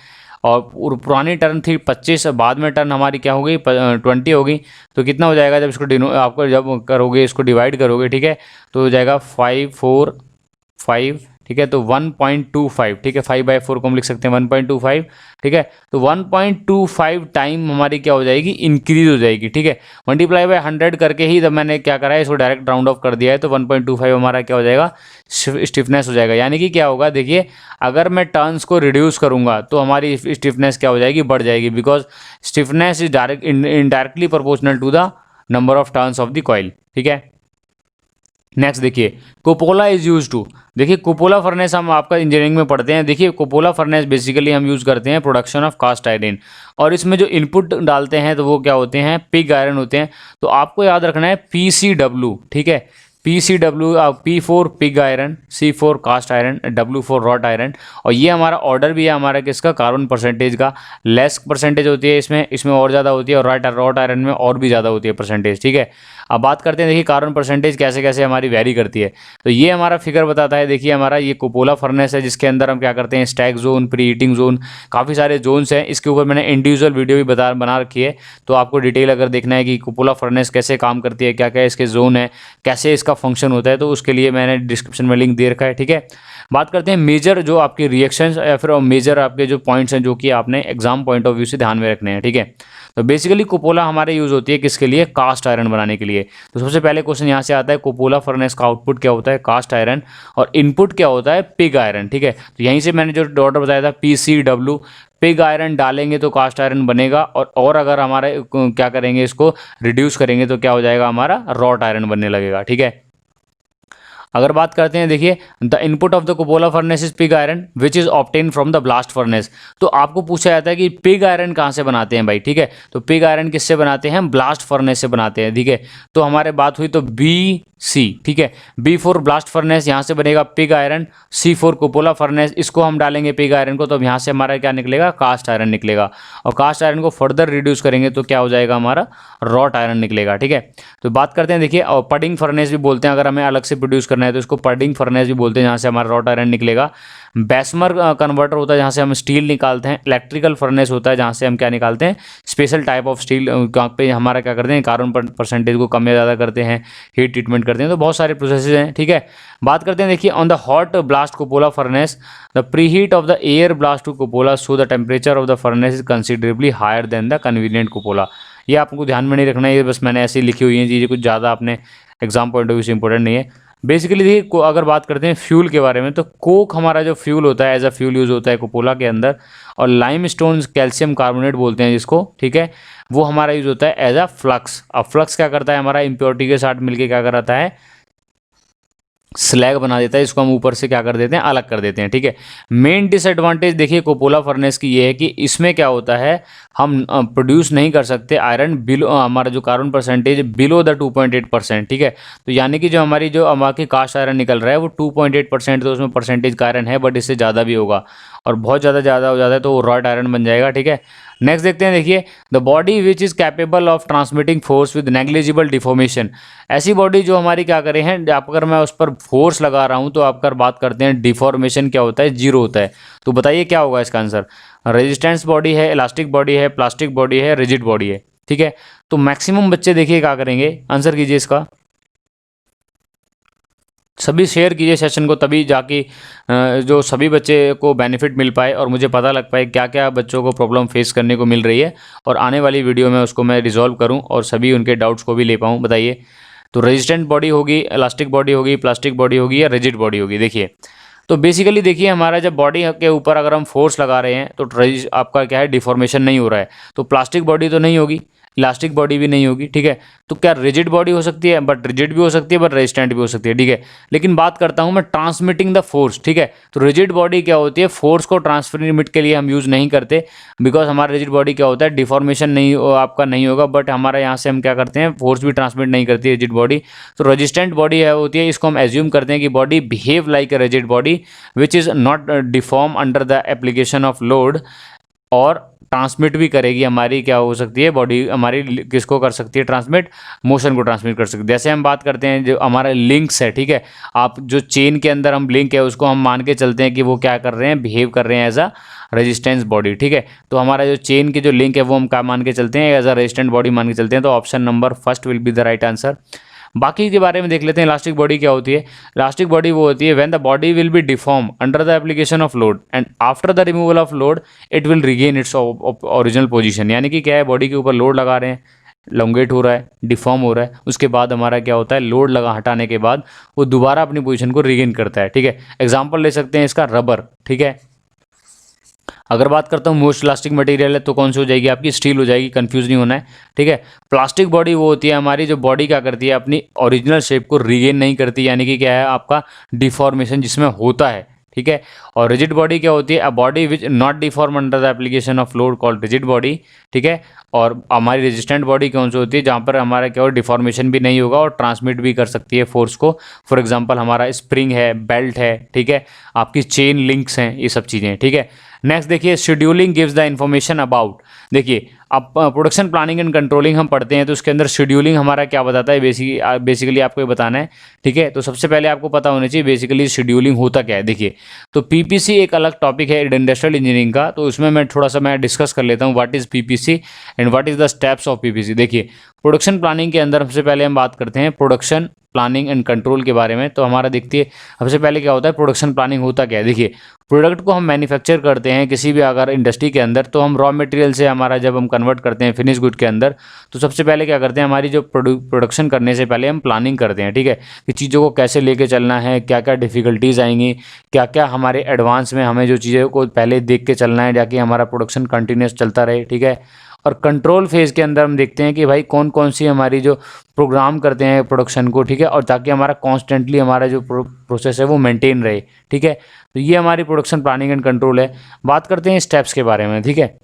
और पुरानी टर्न थी 25, बाद में टर्न हमारी क्या हो गई 20 हो गई। तो कितना हो जाएगा जब इसको आपको जब करोगे इसको डिवाइड करोगे, ठीक है, तो हो जाएगा 5 4 5, ठीक है, तो 1.25, ठीक है, 5/4 को हम लिख सकते हैं 1.25, ठीक है। तो 1.25 टाइम हमारी क्या हो जाएगी, इंक्रीज हो जाएगी, ठीक है। मल्टीप्लाई बाय 100 करके ही जब मैंने क्या करा है इसको डायरेक्ट राउंड ऑफ कर दिया है, तो 1.25 हमारा क्या हो जाएगा, स्टिफनेस हो जाएगा। यानी कि क्या होगा, देखिए अगर मैं टर्न्स को रिड्यूस करूंगा तो हमारी स्टिफनेस क्या हो जाएगी, बढ़ जाएगी, because stiffness is indirectly proportional to the number of turns of the coil, ठीक है। नेक्स्ट देखिए, कुपोला इज यूज टू, देखिए कुपोला फर्नेस हम आपका इंजीनियरिंग में पढ़ते हैं। देखिए कुपोला फर्नेस बेसिकली हम यूज़ करते हैं प्रोडक्शन ऑफ कास्ट आयरन, और इसमें जो इनपुट डालते हैं तो वो क्या होते हैं, पिग आयरन होते हैं। तो आपको याद रखना है PCW, ठीक है, PCW, P4 pig iron, C4 cast iron, W4 wrought iron. और ये हमारा ऑर्डर भी है हमारा किसका, कार्बन परसेंटेज का। लेस परसेंटेज होती है इसमें और ज़्यादा होती है, और रॉट आयरन में और भी ज़्यादा होती है परसेंटेज, ठीक है। अब बात करते हैं, देखिए कार्बन परसेंटेज कैसे कैसे हमारी वेरी करती है। तो ये हमारा फिगर बताता है, देखिए हमारा ये कुपोला फर्नेस है जिसके अंदर हम क्या करते हैं, stack zone, pre heating zone, काफ़ी सारे जोन्स हैं। इसके ऊपर मैंने इंडिविजुअल वीडियो भी बना रखी है, तो आपको डिटेल अगर देखना है कि कुपोला फर्नेस कैसे काम करती है, क्या क्या इसके जोन है, कैसे इसका फंक्शन होता है, तो उसके लिए मैंने डिस्क्रिप्शन में लिंक दे रखा है, ठीक है। बात करते हैं मेजर जो आपके रिएक्शंस या फिर मेजर आपके जो पॉइंट्स हैं जो कि आपने एग्जाम पॉइंट ऑफ व्यू से ध्यान में रखने हैं, ठीक है। तो बेसिकली कुपोला हमारे यूज़ होती है किसके लिए, कास्ट आयरन बनाने के लिए। तो सबसे पहले क्वेश्चन यहाँ से आता है, कुपोला फर्नेस का आउटपुट क्या होता है, कास्ट आयरन, और इनपुट क्या होता है, पिग आयरन, ठीक है। तो यहीं से मैंने जो ऑर्डर बताया था PCW, पिग आयरन डालेंगे तो कास्ट आयरन बनेगा, और अगर हमारे क्या करेंगे, इसको रिड्यूस करेंगे तो क्या हो जाएगा, हमारा रॉट आयरन बनने लगेगा, ठीक है। अगर बात करते हैं, देखिए the input of the कुपोला furnace is pig iron which is obtain from the blast furnace. तो आपको पूछा जाता है कि पिग आयरन कहाँ से बनाते हैं भाई, ठीक है। तो पिग आयरन किससे बनाते हैं, ब्लास्ट फर्नेस से बनाते हैं, ठीक है। तो हमारे बात हुई तो BC, ठीक है, B4 ब्लास्ट फर्नेस, यहाँ से बनेगा पिग आयरन। C4 कुपोला फर्नेस, इसको हम डालेंगे पिग आयरन को, तो अब यहाँ से हमारा क्या निकलेगा, कास्ट आयरन निकलेगा, और कास्ट आयरन को फर्दर रिड्यूस करेंगे तो क्या हो जाएगा, हमारा रॉट आयरन निकलेगा, ठीक है। तो बात करते हैं, देखिए और पडिंग फर्नेस भी बोलते हैं, अगर हमें अलग से प्रोड्यूस करना है तो इसको पडिंग फर्नेस भी बोलते हैं, जहाँ से हमारा रॉट आयरन निकलेगा। बेसमर कन्वर्टर होता है जहाँ से हम स्टील निकालते हैं। इलेक्ट्रिकल फर्नेस होता है जहाँ से हम क्या निकालते हैं, स्पेशल टाइप ऑफ स्टील, कहाँ पे हमारा क्या करते हैं, कार्बन परसेंटेज को कम या ज़्यादा करते हैं, हीट ट्रीटमेंट करते हैं। तो बहुत सारे प्रोसेसेस हैं, ठीक है। बात करते हैं, देखिए on the hot blast cupola furnace the preheat of the air blast to cupola so the temperature of the furnace is considerably higher than the convenient cupola. ये आपको ध्यान में नहीं रखना है, ये बस मैंने ऐसे ही लिखी हुई है चीज़ें, कुछ ज़्यादा अपने एग्जाम पॉइंट ऑफ व्यू से इंपॉर्टेंट नहीं है। बेसिकली देखिए अगर बात करते हैं फ्यूल के बारे में, तो कोक हमारा जो फ्यूल होता है एज अ फ्यूल यूज़ होता है कुपोला के अंदर, और लाइम स्टोन कैल्शियम कार्बोनेट बोलते हैं जिसको, ठीक है, वो हमारा यूज़ होता है एज अ फ्लक्स। अब फ्लक्स क्या करता है, हमारा इम्प्योरिटी के साथ मिलकर क्या कराता है, स्लैग बना देता है, इसको हम ऊपर से क्या कर देते हैं, अलग कर देते हैं, ठीक है। मेन डिसएडवांटेज देखिए कुपोला फर्नेस की ये है कि इसमें क्या होता है, हम प्रोड्यूस नहीं कर सकते आयरन बिलो, हमारा जो कार्बन परसेंटेज बिलो द 2.8%, ठीक है। तो यानी कि जो हमारी कास्ट आयरन निकल रहा है वो 2.8%, तो उसमें परसेंटेज का आयरन है, बट इससे ज़्यादा भी होगा, और बहुत ज़्यादा हो जाता है तो वो रॉट आयरन बन जाएगा, ठीक है। नेक्स्ट देखते हैं, देखिए the body which is capable of transmitting force with negligible deformation. ऐसी बॉडी जो हमारी क्या करे हैं, आप अगर मैं उस पर फोर्स लगा रहा हूँ तो आप अगर बात करते हैं डिफॉर्मेशन क्या होता है, जीरो होता है। तो बताइए क्या होगा इसका आंसर। रेजिस्टेंस बॉडी है, इलास्टिक बॉडी है, प्लास्टिक बॉडी है, रिजिड बॉडी है, ठीक है। तो मैक्सिमम बच्चे देखिए क्या करेंगे, आंसर कीजिए इसका। सभी शेयर कीजिए सेशन को, तभी जाके जो सभी बच्चे को बेनिफिट मिल पाए और मुझे पता लग पाए क्या क्या बच्चों को प्रॉब्लम फेस करने को मिल रही है, और आने वाली वीडियो में उसको मैं रिजॉल्व करूं और सभी उनके डाउट्स को भी ले पाऊं। बताइए, तो रेजिस्टेंट बॉडी होगी, इलास्टिक बॉडी होगी, प्लास्टिक बॉडी होगी या रिजिड बॉडी होगी। देखिए तो बेसिकली देखिए हमारा जब बॉडी के ऊपर अगर हम फोर्स लगा रहे हैं तो आपका क्या है, डिफॉर्मेशन नहीं हो रहा है, तो प्लास्टिक बॉडी तो नहीं होगी, इलास्टिक बॉडी भी नहीं होगी, ठीक है। तो क्या रिजिड बॉडी हो सकती है, बट रिजिड भी हो सकती है, बट रेजिस्टेंट भी हो सकती है, ठीक है। लेकिन बात करता हूं मैं ट्रांसमिटिंग द फोर्स, ठीक है। तो रिजिड बॉडी क्या होती है, फोर्स को ट्रांसमिट के लिए हम यूज़ नहीं करते, बिकॉज हमारा रिजिड बॉडी क्या होता है, डिफॉर्मेशन नहीं आपका नहीं होगा, बट हमारा यहाँ से हम क्या करते हैं, फोर्स भी ट्रांसमिट नहीं करती है रिजिड बॉडी। तो रेजिस्टेंट बॉडी है होती है, इसको हम एज्यूम करते हैं कि body behave like a rigid body which is not deform under the application of load, और ट्रांसमिट भी करेगी हमारी, क्या हो सकती है बॉडी हमारी, किसको कर सकती है ट्रांसमिट, मोशन को ट्रांसमिट कर सकती है। जैसे हम बात करते हैं जो हमारा लिंक्स है, ठीक है, आप जो चेन के अंदर हम लिंक है उसको हम मान के चलते हैं कि वो क्या कर रहे हैं, बिहेव कर रहे हैं एज अ रेजिस्टेंस बॉडी, ठीक है। तो हमारा जो चेन के जो लिंक है वो हम क्या मान के चलते हैं, एज अ रेजिस्टेंट बॉडी मान के चलते हैं। तो option number first will be the right answer. बाकी के बारे में देख लेते हैं, इलास्टिक बॉडी क्या होती है। इलास्टिक बॉडी वो होती है when the body will be deform under the application of load and after the removal of load it will regain its original position. यानी कि क्या है, बॉडी के ऊपर लोड लगा रहे हैं, लॉन्गेट हो रहा है, डिफॉर्म हो रहा है, उसके बाद हमारा क्या होता है, लोड लगा हटाने के बाद वो दोबारा अपनी पोजीशन को रिगेन करता है, ठीक है। एग्जाम्पल ले सकते हैं इसका रबर, ठीक है। अगर बात करता हूँ मोस्ट इलास्टिक मटेरियल है तो कौन सी हो जाएगी आपकी, स्टील हो जाएगी, कंफ्यूज नहीं होना है, ठीक है। प्लास्टिक बॉडी वो होती है हमारी जो बॉडी क्या करती है, अपनी ओरिजिनल शेप को रिगेन नहीं करती, यानी कि क्या है आपका डिफॉर्मेशन जिसमें होता है, ठीक है। और रिजिड बॉडी क्या होती है, a body which not deform under the application of load called rigid body, ठीक है। और हमारी रेजिस्टेंट बॉडी कौन सी होती है, जहाँ पर हमारा क्या हो, डिफॉर्मेशन भी नहीं होगा और ट्रांसमिट भी कर सकती है फोर्स को। फॉर एग्जांपल हमारा स्प्रिंग है, बेल्ट है, ठीक है, आपकी चेन लिंक्स हैं, ये सब चीज़ें, ठीक है। नेक्स्ट देखिए, scheduling gives the information about. देखिए अब प्रोडक्शन प्लानिंग एंड कंट्रोलिंग हम पढ़ते हैं तो उसके अंदर शेड्यूलिंग हमारा क्या बताता है, बेसिकली आपको ये बताना है, ठीक है। तो सबसे पहले आपको पता होना चाहिए बेसिकली शेड्यूलिंग होता क्या है। देखिए तो पीपीसी एक अलग टॉपिक है इंडस्ट्रियल इंजीनियरिंग का, तो उसमें मैं थोड़ा सा मैं डिस्कस कर लेता हूँ what is PPC and what is the steps of PPC. देखिए प्रोडक्शन प्लानिंग के अंदर सबसे पहले हम बात करते हैं प्रोडक्शन प्लानिंग एंड कंट्रोल के बारे में। तो हमारा देखिए सबसे पहले क्या होता है, प्रोडक्शन प्लानिंग होता क्या है। देखिए प्रोडक्ट को हम मैन्युफैक्चर करते हैं किसी भी अगर इंडस्ट्री के अंदर, तो हम रॉ मटेरियल से हमारा जब हम कन्वर्ट करते हैं फिनिश गुड के अंदर, तो सबसे पहले क्या करते हैं, हमारी जो प्रोडक्शन करने से पहले हम प्लानिंग करते हैं, ठीक है, कि चीज़ों को कैसे लेके चलना है, क्या क्या डिफ़िकल्टीज़ आएंगी, क्या क्या हमारे एडवांस में हमें जो चीज़ों को पहले देख के चलना है ताकि हमारा प्रोडक्शन कंटिन्यूस चलता रहे, ठीक है। और कंट्रोल फेज़ के अंदर हम देखते हैं कि भाई कौन कौन सी हमारी जो प्रोग्राम करते हैं प्रोडक्शन को, ठीक है, और ताकि हमारा कॉन्स्टेंटली हमारा जो प्रोसेस है वो मेंटेन रहे, ठीक है। तो ये हमारी प्रोडक्शन प्लानिंग एंड कंट्रोल है। बात करते हैं स्टेप्स के बारे में, ठीक है।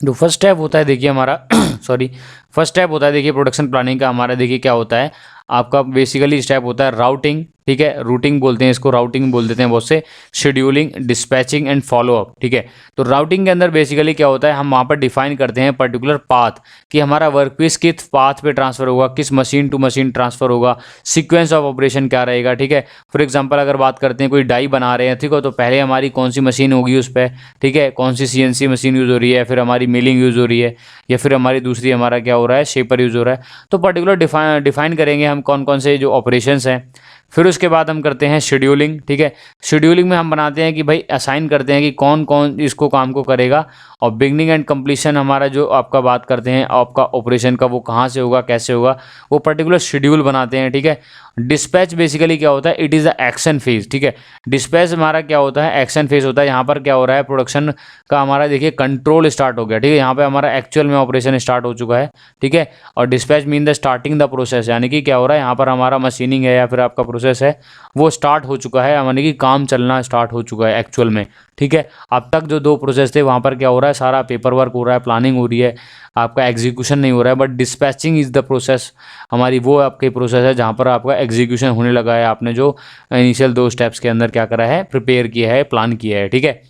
जो फर्स्ट स्टेप होता है देखिए हमारा सॉरी फर्स्ट स्टेप होता है देखिए प्रोडक्शन प्लानिंग का हमारा, देखिए क्या होता है आपका, बेसिकली स्टेप होता है राउटिंग, ठीक है, रूटिंग बोलते हैं इसको, राउटिंग बोल देते हैं बहुत से, शेड्यूलिंग, डिस्पैचिंग एंड फॉलोअप, ठीक है। तो राउटिंग के अंदर बेसिकली क्या होता है, हम वहाँ पर डिफाइन करते हैं पर्टिकुलर पाथ कि हमारा वर्कपीस किस पाथ पे ट्रांसफर होगा, किस मशीन टू मशीन ट्रांसफर होगा, सीक्वेंस ऑफ ऑपरेशन क्या रहेगा, ठीक है। फॉर एग्जांपल अगर बात करते हैं कोई डाई बना रहे हैं, ठीक है, तो पहले हमारी कौन सी मशीन होगी उस पर, ठीक है, कौन सी सीएनसी मशीन यूज़ हो रही है, फिर हमारी मिलिंग यूज़ हो रही है, या फिर हमारी दूसरी हमारा क्या हो रहा है, शेपर यूज़ हो रहा है। तो पर्टिकुलर डिफाइन करेंगे हम कौन कौन से जो ऑपरेशंस हैं। फिर उसके बाद हम करते हैं शेड्यूलिंग, ठीक है। शेड्यूलिंग में हम बनाते हैं कि भाई असाइन करते हैं कि कौन कौन इसको काम को करेगा, और बिगनिंग एंड कंप्लीशन हमारा जो आपका बात करते हैं आपका ऑपरेशन का वो कहाँ से होगा, कैसे होगा, वो पर्टिकुलर शेड्यूल बनाते हैं, ठीक है। डिस्पैच बेसिकली क्या होता है, it is the action phase, ठीक है। डिस्पैच हमारा क्या होता है, एक्शन फेज होता है। यहाँ पर क्या हो रहा है, प्रोडक्शन का हमारा देखिए कंट्रोल स्टार्ट हो गया, ठीक है, यहाँ पे हमारा एक्चुअल में ऑपरेशन स्टार्ट हो चुका है, ठीक है। और dispatch mean the starting the process, यानी कि क्या हो रहा है, यहाँ पर हमारा मशीनिंग है या फिर आपका प्रोसेस है वो स्टार्ट हो चुका है, यानी कि काम चलना स्टार्ट हो चुका है एक्चुअल में, ठीक है। अब तक जो दो प्रोसेस थे वहाँ पर क्या हो रहा है, सारा पेपर वर्क हो रहा है, प्लानिंग हो रही है, आपका एग्जीक्यूशन नहीं हो रहा है। But dispatching is the process, हमारी वो आपकी प्रोसेस है जहाँ पर आपका एग्जीक्यूशन होने लगा है, आपने जो इनिशियल दो स्टेप्स के अंदर क्या करा है, प्रिपेयर किया है, प्लान किया है, ठीक है।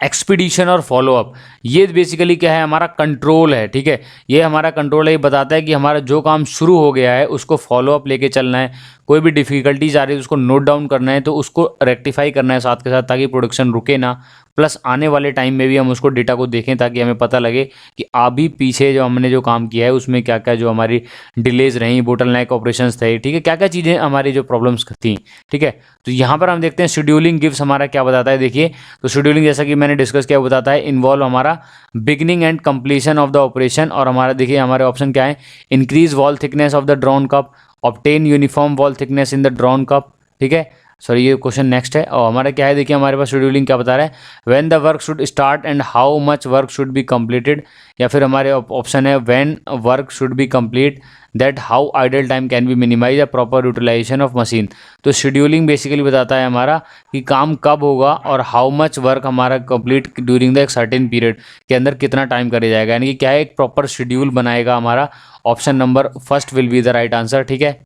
एक्सपीडिशन और फॉलोअप, ये बेसिकली क्या है, हमारा कंट्रोल है, ठीक है। ये हमारा कंट्रोल है, ये बताता है कि हमारा जो काम शुरू हो गया है उसको फॉलोअप लेके चलना है, कोई भी डिफिकल्टीज आ रही है उसको नोट डाउन करना है, तो उसको रेक्टिफाई करना है साथ के साथ, ताकि प्रोडक्शन रुके ना, प्लस आने वाले टाइम में भी हम उसको डेटा को देखें ताकि हमें पता लगे कि अभी पीछे जो हमने जो काम किया है उसमें क्या क्या जो हमारी डिलेज रहीं, बोटलनेक ऑपरेशंस थे, ठीक है, क्या क्या चीज़ें हमारी जो प्रॉब्लम्स थी, ठीक है। तो यहाँ पर हम देखते हैं शेड्यूलिंग गिव्स हमारा क्या बताता है, देखिए। तो शेड्यूलिंग जैसा कि मैंने डिस्कस किया बताता है इन्वॉल्व हमारा beginning and completion of the operation, और हमारा देखिए हमारे ऑप्शन क्या है, increase wall thickness of the drawn cup, obtain uniform wall thickness in the drawn cup, ठीक है। सॉरी ये क्वेश्चन नेक्स्ट है, और हमारा क्या है, देखिए हमारे पास शेड्यूलिंग क्या बता रहा है, when the work should start and how much work should be completed, या फिर हमारे ऑप्शन है when work should be complete, that how idle time can be minimize a proper utilization of machine. तो शेड्यूलिंग बेसिकली बताता है हमारा कि काम कब होगा और हाउ मच वर्क हमारा कंप्लीट ड्यूरिंग द एक सर्टेन पीरियड के अंदर कितना टाइम करा जाएगा, यानी कि क्या है, एक प्रॉपर शेड्यूल बनाएगा हमारा। Option number first will be the right answer, ठीक है।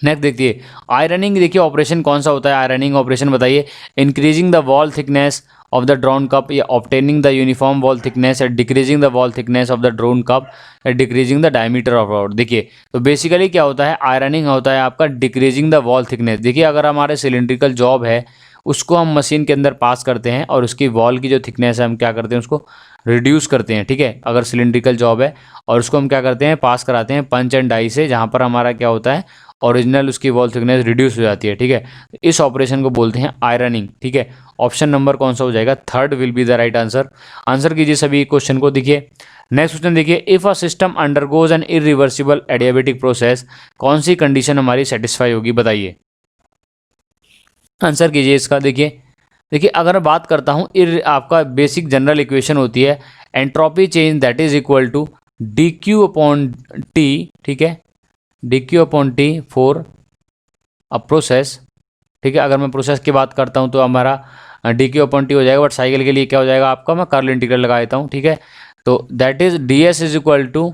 नेक्स्ट देखिए आयरनिंग, देखिए ऑपरेशन कौन सा होता है, आयरनिंग ऑपरेशन बताइए, increasing the wall thickness of the drawn cup, या obtaining the uniform wall thickness, या decreasing the wall thickness of the drawn cup, या decreasing the diameter of rod. देखिए तो बेसिकली क्या होता है, आयरनिंग होता है आपका डिक्रीजिंग द वॉल थिकनेस। देखिए अगर हमारे सिलिंड्रिकल जॉब है उसको हम मशीन के अंदर पास करते हैं और उसकी वॉल की जो थिकनेस है हम क्या करते हैं, उसको रिड्यूस करते हैं, ठीक है। अगर सिलिंड्रिकल जॉब है और उसको हम क्या करते हैं, पास कराते हैं पंच एंड डाई से, जहाँ पर हमारा क्या होता है, ओरिजिनल उसकी वॉल थिकनेस रिड्यूस हो जाती है, ठीक है। इस ऑपरेशन को बोलते हैं आयरनिंग, ठीक है। ऑप्शन नंबर कौन सा हो जाएगा, third will be the right answer. Answer कीजिए सभी क्वेश्चन को। देखिए नेक्स्ट क्वेश्चन देखिए, if a system undergoes an irreversible adiabatic process, कौन सी कंडीशन हमारी सेटिस्फाई होगी, बताइए। आंसर कीजिए इसका। देखिए देखिए अगर मैं बात करता हूँ, आपका बेसिक जनरल इक्वेशन होती है entropy change that is equal to D Q upon T, ठीक है, D Q upon T for a process, ठीक है। अगर मैं प्रोसेस की बात करता हूँ तो हमारा डी क्यू अपॉन टी हो जाएगा, बट साइकिल के लिए क्या हो जाएगा आपका, मैं कर्ल इंटीग्रल लगा देता हूँ, ठीक है। तो that is D S is equal to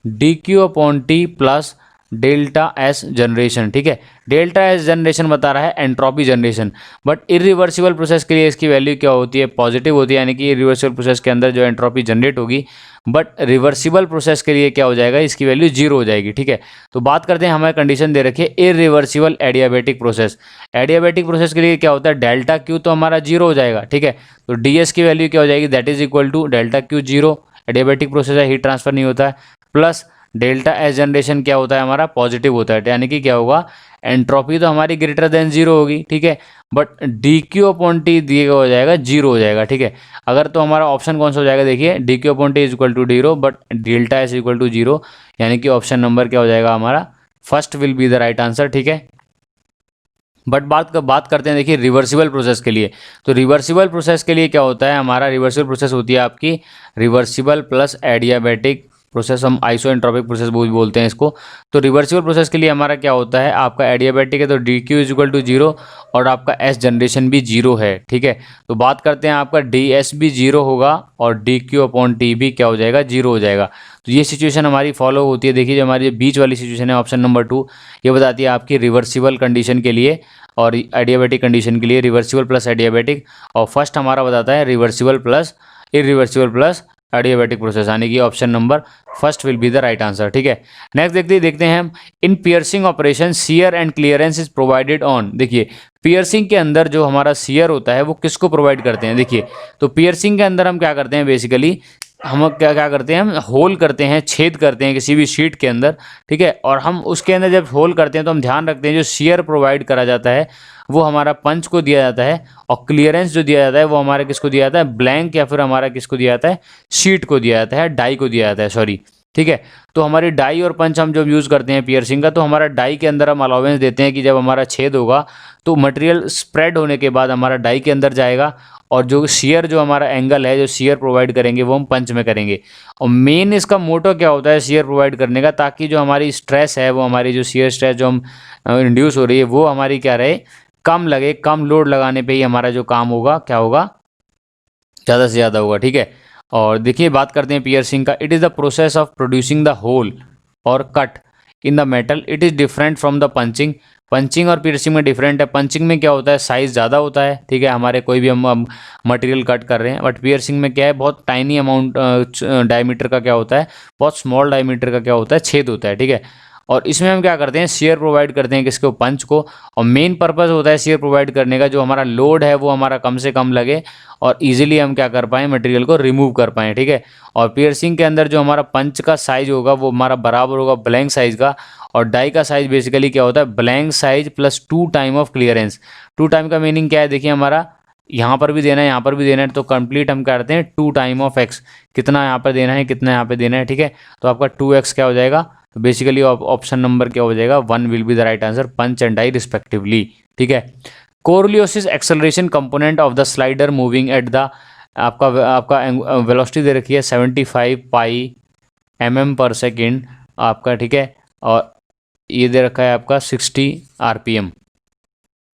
D Q upon T plus delta S generation, ठीक है। डेल्टा एस जनरेशन बता रहा है entropy generation, but irreversible process के लिए इसकी वैल्यू क्या होती है, पॉजिटिव होती है, यानी कि इरिवर्सिबल प्रोसेस के अंदर जो एंट्रोपी जनरेट होगी, बट रिवर्सिबल प्रोसेस के लिए क्या हो जाएगा, इसकी वैल्यू जीरो हो जाएगी, ठीक है। तो बात करते हैं, हमें कंडीशन दे रखी है irreversible adiabatic process. Adiabatic process के लिए क्या होता है, डेल्टा क्यू तो हमारा जीरो हो जाएगा, ठीक है। तो डी एस की वैल्यू क्या हो जाएगी, that is equal to delta Q zero, adiabatic process है, हीट ट्रांसफर नहीं होता है, प्लस डेल्टा एस जनरेशन क्या होता है हमारा, पॉजिटिव होता है, यानी कि क्या होगा, एंट्रोपी तो हमारी ग्रेटर देन जीरो होगी, ठीक है, but D Q upon T दिए हो जाएगा जीरो हो जाएगा, ठीक है। अगर तो हमारा ऑप्शन कौन सा हो जाएगा, देखिए D Q upon T is equal to zero but delta S equal to zero, यानी कि ऑप्शन नंबर क्या हो जाएगा हमारा, first will be the right answer, ठीक है। बट बात करते हैं देखिए रिवर्सिबल प्रोसेस के लिए। तो रिवर्सिबल प्रोसेस के लिए क्या होता है हमारा, रिवर्सिबल प्रोसेस होती है आपकी रिवर्सिबल प्लस एडियाबेटिक प्रोसेस, हम आइसोएंट्रोपिक प्रोसेस बोलते हैं इसको। तो रिवर्सिबल प्रोसेस के लिए हमारा क्या होता है, आपका एडियाबेटिक है तो D Q is equal to zero और आपका एस जनरेशन भी जीरो है, ठीक है। तो बात करते हैं, आपका डी एस भी जीरो होगा और डी क्यू अपॉन टी भी क्या हो जाएगा, जीरो हो जाएगा। तो ये सिचुएशन हमारी फॉलो होती है। देखिए जो हमारी बीच वाली सिचुएशन है ऑप्शन नंबर टू, ये बताती है आपकी रिवर्सिबल कंडीशन के लिए और एडियाबेटिक कंडीशन के लिए, रिवर्सिबल प्लस एडियाबेटिक, और फर्स्ट हमारा बताता है reversible plus irreversible plus adiabatic process, यानी कि option number first will be the right answer, ठीक है। नेक्स्ट देखते हैं हम, in piercing operation shear and clearance is provided on. देखिए पियर्सिंग के अंदर जो हमारा सियर होता है वो किसको प्रोवाइड करते हैं, देखिए तो पियर्सिंग के अंदर हम क्या करते हैं, बेसिकली हम क्या क्या करते हैं, हम होल करते हैं, छेद करते हैं किसी भी शीट के अंदर, ठीक है। और हम उसके अंदर जब होल करते हैं तो हम ध्यान रखते हैं जो शियर प्रोवाइड करा जाता है वो हमारा पंच को दिया जाता है, और क्लियरेंस जो दिया जाता है वो हमारा किसको दिया जाता है, ब्लैंक, या फिर हमारा किसको दिया जाता है, शीट को दिया जाता है, डाई को दिया जाता है, सॉरी, ठीक है। तो हमारी डाई और पंच हम जब यूज़ करते हैं पियर्सिंग का, तो हमारा डाई के अंदर हम अलाउंस देते हैं कि जब हमारा छेद होगा तो मटेरियल स्प्रेड होने के बाद हमारा डाई के अंदर जाएगा, और जो शियर जो हमारा एंगल है जो शियर प्रोवाइड करेंगे वो हम पंच में करेंगे। और मेन इसका मोटो क्या होता है शियर प्रोवाइड करने का, ताकि जो हमारी स्ट्रेस है वो हमारी जो शियर स्ट्रेस जो हम इंड्यूस हो रही है वो हमारी क्या रहे, कम लगे, कम लोड लगाने पे ही हमारा जो काम होगा क्या होगा, ज़्यादा से ज़्यादा होगा, ठीक है। और देखिए बात करते हैं पियर्सिंग का, it is the process of producing the hole और cut in the metal it is different from the punching. Punching और पियर्सिंग में डिफरेंट है। पंचिंग में क्या होता है, साइज़ ज़्यादा होता है, ठीक है, हमारे कोई भी हम मटेरियल कट कर रहे हैं। बट पियर्सिंग में क्या है, बहुत टाइनी अमाउंट डायमीटर का क्या होता है, बहुत स्मॉल डायमीटर का क्या होता है, छेद होता है, ठीक है। और इसमें हम क्या करते हैं, शेयर प्रोवाइड करते हैं किसको, पंच को। और मेन पर्पस होता है शेयर प्रोवाइड करने का, जो हमारा लोड है वो हमारा कम से कम लगे और इजीली हम क्या कर पाएँ, मटेरियल को रिमूव कर पाएँ, ठीक है। और पियर्सिंग के अंदर जो हमारा पंच का साइज होगा वो हमारा बराबर होगा ब्लैंक साइज का। और डाई का साइज बेसिकली क्या होता है, blank size plus 2 time of clearance. 2 time का मीनिंग क्या है, देखिए हमारा यहाँ पर भी देना है, यहाँ पर भी देना है, तो कंप्लीट हम करते हैं 2 टाइम ऑफ एक्स। कितना यहाँ पर देना है, कितना यहाँ पे देना है, ठीक है। तो आपका 2x क्या हो जाएगा, तो बेसिकली ऑप्शन नंबर क्या हो जाएगा, 1 will be the right answer, punch and die respectively, ठीक है। Coriolis acceleration component of the slider moving at the, आपका वेलोसिटी दे रखी है 75 पाई mm/सेकेंड आपका, ठीक है। और ये दे रखा है आपका 60 RPM।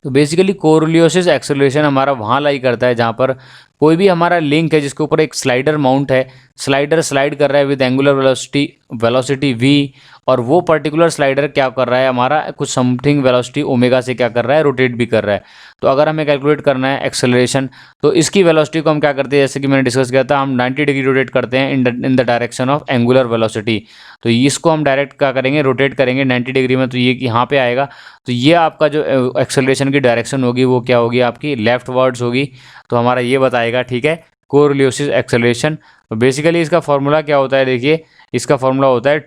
तो बेसिकली कोरियोलिस एक्सेलरेशन हमारा वहाँ लाई करता है जहाँ पर कोई भी हमारा लिंक है जिसके ऊपर एक स्लाइडर माउंट है, स्लाइडर स्लाइड कर रहा है विद एंगुलर वेलोसिटी v, और वो पर्टिकुलर स्लाइडर क्या कर रहा है, हमारा कुछ समथिंग वेलोसिटी ओमेगा से क्या कर रहा है, रोटेट भी कर रहा है। तो अगर हमें कैलकुलेट करना है एक्सेलरेशन, तो इसकी वेलोसिटी को हम क्या करते हैं, जैसे कि मैंने डिस्कस किया था, हम 90 डिग्री रोटेट करते हैं in the direction of angular velocity. तो इसको हम डायरेक्ट क्या करेंगे, रोटेट करेंगे 90 डिग्री में, तो ये यहाँ पे आएगा। तो ये आपका जो एक्सेलरेशन की डायरेक्शन होगी वो क्या होगी, आपकी लेफ्ट वर्ड्स होगी। तो हमारा ये बताएगा, ठीक है, कोरियोलिस एक्सेलरेशन। तो बेसिकली इसका फॉर्मूला क्या होता है, देखिए इसका फॉर्मूला होता है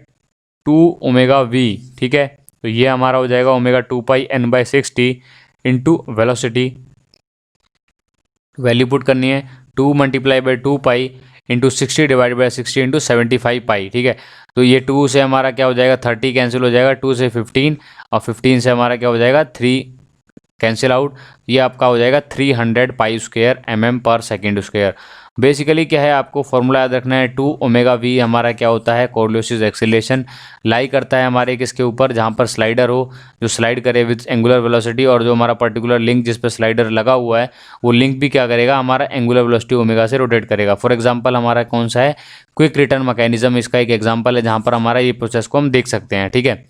2ω_v, ठीक है। तो ये हमारा हो जाएगा ω2πn/60 into velocity, value put करनी है 2 × 2π इंटू 60 डिवाइड बाई 60 इंटू 75 पाई, ठीक है। तो ये 2 से हमारा क्या हो जाएगा, 30 कैंसिल हो जाएगा, 2 से 15 और 15 से हमारा क्या हो जाएगा, 3 कैंसिल आउट। ये आपका हो जाएगा 300 π² mm/s²। बेसिकली क्या है, आपको फॉर्मूला याद रखना है, 2ω_v हमारा क्या होता है, कोरियोलिस एक्सेलरेशन लाई करता है हमारे किसके ऊपर, जहाँ पर स्लाइडर हो, जो स्लाइड करे विद एंगुलर वेलोसिटी, और जो हमारा पर्टिकुलर लिंक जिस पर स्लाइडर लगा हुआ है वो लिंक भी क्या करेगा, हमारा एंगुलर वेलोसिटी ओमेगा से रोटेट करेगा। फॉर एग्जाम्पल हमारा कौन सा है, क्विक रिटर्न मैकेनिज्म, इसका एक एग्जाम्पल है जहाँ पर हमारा ये प्रोसेस को हम देख सकते हैं, ठीक है।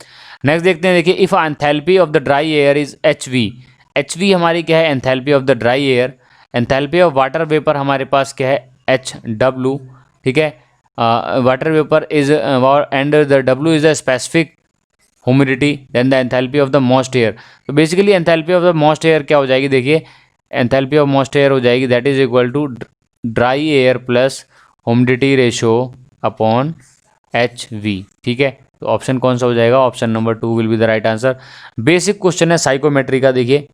नेक्स्ट देखते हैं, देखिए if enthalpy of the dry air is HV। HV हमारी क्या है, enthalpy of the dry air. Enthalpy of water vapour हमारे पास क्या है, HW, ठीक है। Water vapour is and the W is a specific humidity, then the enthalpy of the moist air. तो basically enthalpy of the moist air क्या हो जाएगी, देखिए एंथैल्पी ऑफ मॉइस्ट एयर हो जाएगी that is equal to dry air plus humidity ratio upon HV, ठीक है। तो ऑप्शन कौन सा हो जाएगा, option number 2 will be the right answer. Basic question है साइकोमेट्री का। देखिए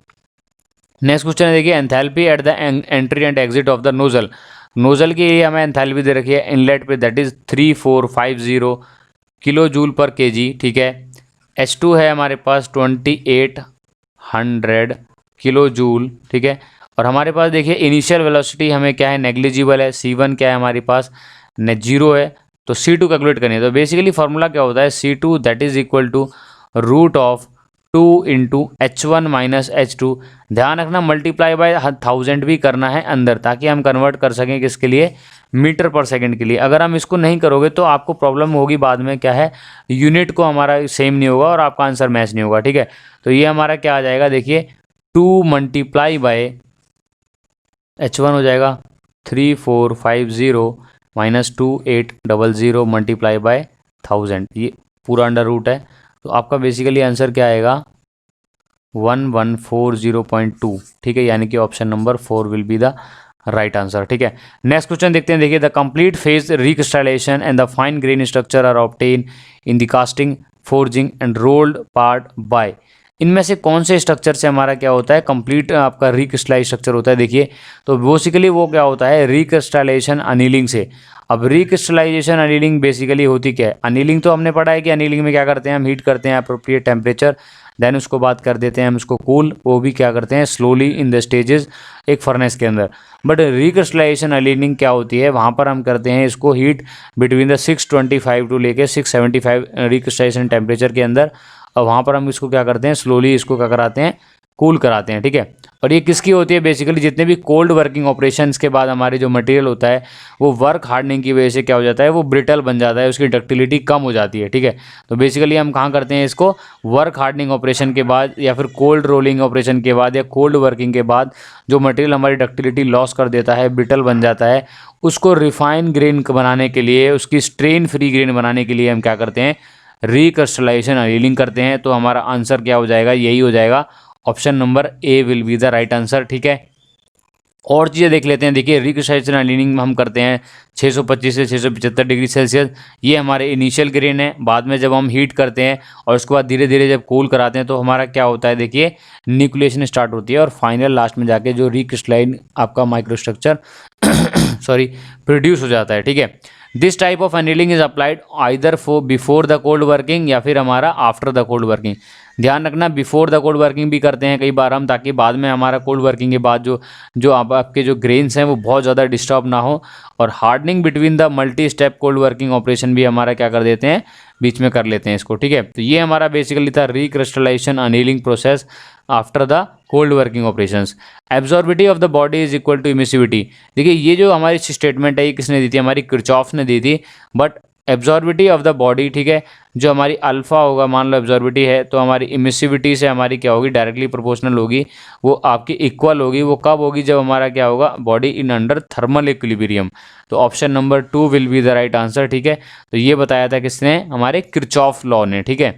नेक्स्ट क्वेश्चन है, देखिए enthalpy at the entry and exit of the nozzle. Nozzle की ये हमें एंथैल्पी दे रखी है इनलेट पे, that is 3450 kilo joule per kg, ठीक है। H2 है हमारे पास 2800 किलो जूल, ठीक है। और हमारे पास देखिए इनिशियल वेलोसिटी हमें क्या है, नेग्लिजिबल है, C1 क्या है हमारे पास, 0 है। तो C2 कैलकुलेट करनी है। तो बेसिकली फार्मूला क्या होता है, C2 that is equal to root of 2 into H1 minus H2। ध्यान रखना मल्टीप्लाई बाय 1000 भी करना है अंदर, ताकि हम कन्वर्ट कर सकें किसके लिए, मीटर पर सेकंड के लिए। अगर हम इसको नहीं करोगे तो आपको प्रॉब्लम होगी बाद में, क्या है, यूनिट को हमारा सेम नहीं होगा और आपका आंसर मैच नहीं होगा, ठीक है। तो ये हमारा क्या आ जाएगा, देखिए 2 मल्टीप्लाई बाय H1 हो जाएगा 3450 माइनस 2800 मल्टीप्लाई बाय 1000, ये पूरा अंडर रूट है। तो आपका बेसिकली आंसर क्या आएगा, 1140.2, ठीक है, यानी कि option number 4 will be the right answer, ठीक है। नेक्स्ट क्वेश्चन देखते हैं, देखिए the complete phase recrystallization and the fine grain structure are obtain in the casting, forging and rolled part by. इनमें से कौन से स्ट्रक्चर से हमारा क्या होता है, कंप्लीट आपका रिक्रिस्टलाइज स्ट्रक्चर होता है। देखिए तो बेसिकली वो क्या होता है, रिक्रिस्टलाइजेशन अनिलिंग से। अब रिक्रिस्टलाइजेशन अनिलिंग बेसिकली होती क्या है, अनिलिंग तो हमने पढ़ा है कि अनिलिंग में क्या करते हैं, हम हीट करते हैं अप्रोप्रिएट टेम्परेचर, देन उसको बात कर देते हैं हम उसको कूल, वो भी क्या करते हैं स्लोली इन द स्टेजेस एक फर्नेस के अंदर। बट रिक्रिस्टलाइजेशन अनिलिंग क्या होती है, वहाँ पर हम करते हैं इसको हीट बिटवीन द 625 टू लेके 675 रिक्रिस्टलाइजेशन टेम्परेचर के अंदर, और वहाँ पर हम इसको क्या करते हैं स्लोली इसको क्या कराते हैं, कूल कराते हैं, ठीक है। और ये किसकी होती है, बेसिकली जितने भी कोल्ड वर्किंग ऑपरेशंस के बाद हमारे जो मटेरियल होता है वो वर्क हार्डनिंग की वजह से क्या हो जाता है, वो ब्रिटल बन जाता है, उसकी डक्टिलिटी कम हो जाती है। ठीक है, तो बेसिकली हम कहाँ करते हैं इसको, वर्क हार्डनिंग ऑपरेशन के बाद या फिर कोल्ड रोलिंग ऑपरेशन के बाद या कोल्ड वर्किंग के बाद जो मटेरियल हमारी डक्टिलिटी लॉस कर देता है, ब्रिटल बन जाता है, उसको रिफाइन ग्रेन बनाने के लिए, उसकी स्ट्रेन फ्री ग्रेन बनाने के लिए हम क्या करते हैं, रिक्रिस्टलाइजेशन अनीलिंग करते हैं। तो हमारा आंसर क्या हो जाएगा, यही हो जाएगा, option number A will be the right answer. ठीक है, और चीज़ें देख लेते हैं। देखिए रिक्रिस्टलाइजेशन अनीलिंग हम करते हैं 625 से 675 डिग्री सेल्सियस, ये हमारे इनिशियल ग्रेन है। बाद में जब हम हीट करते हैं और उसके बाद धीरे धीरे जब कूल कराते हैं तो हमारा क्या होता है, देखिए न्यूक्लिएशन स्टार्ट होती है और फाइनल लास्ट में जाके जो रिक्रिस्टलाइन आपका माइक्रोस्ट्रक्चर सॉरी प्रोड्यूस हो जाता है। ठीक है, this type of annealing is applied either for before the cold working या फिर हमारा आफ्टर द कोल्ड वर्किंग। ध्यान रखना बिफोर द कोल्ड वर्किंग भी करते हैं कई बार हम, ताकि बाद में हमारा कोल्ड वर्किंग के बाद जो आपके जो ग्रेन्स हैं वो बहुत ज़्यादा डिस्टर्ब ना हो। और hardening between the multi step cold working operation भी हमारा क्या कर देते हैं, बीच में कर लेते हैं इसको। ठीक है, तो ये हमारा बेसिकली था recrystallization annealing process after the cold working operations. Absorptivity of the body is equal to emissivity. देखिए ये जो हमारी स्टेटमेंट है ये किसने दी थी, हमारी किरचॉफ ने दी थी। बट एब्जॉर्बिटी ऑफ द बॉडी, ठीक है, जो हमारी अल्फा होगा, मान लो एब्जॉर्बिटी है, तो हमारी इमिसिविटी से हमारी क्या होगी, डायरेक्टली प्रोपोर्शनल होगी, वो आपकी इक्वल होगी। वो कब होगी, जब हमारा क्या होगा, body in under thermal equilibrium. तो option number 2 will be the right answer. ठीक है, तो ये बताया था किसने, हमारे किरचॉफ लॉ ने। ठीक है,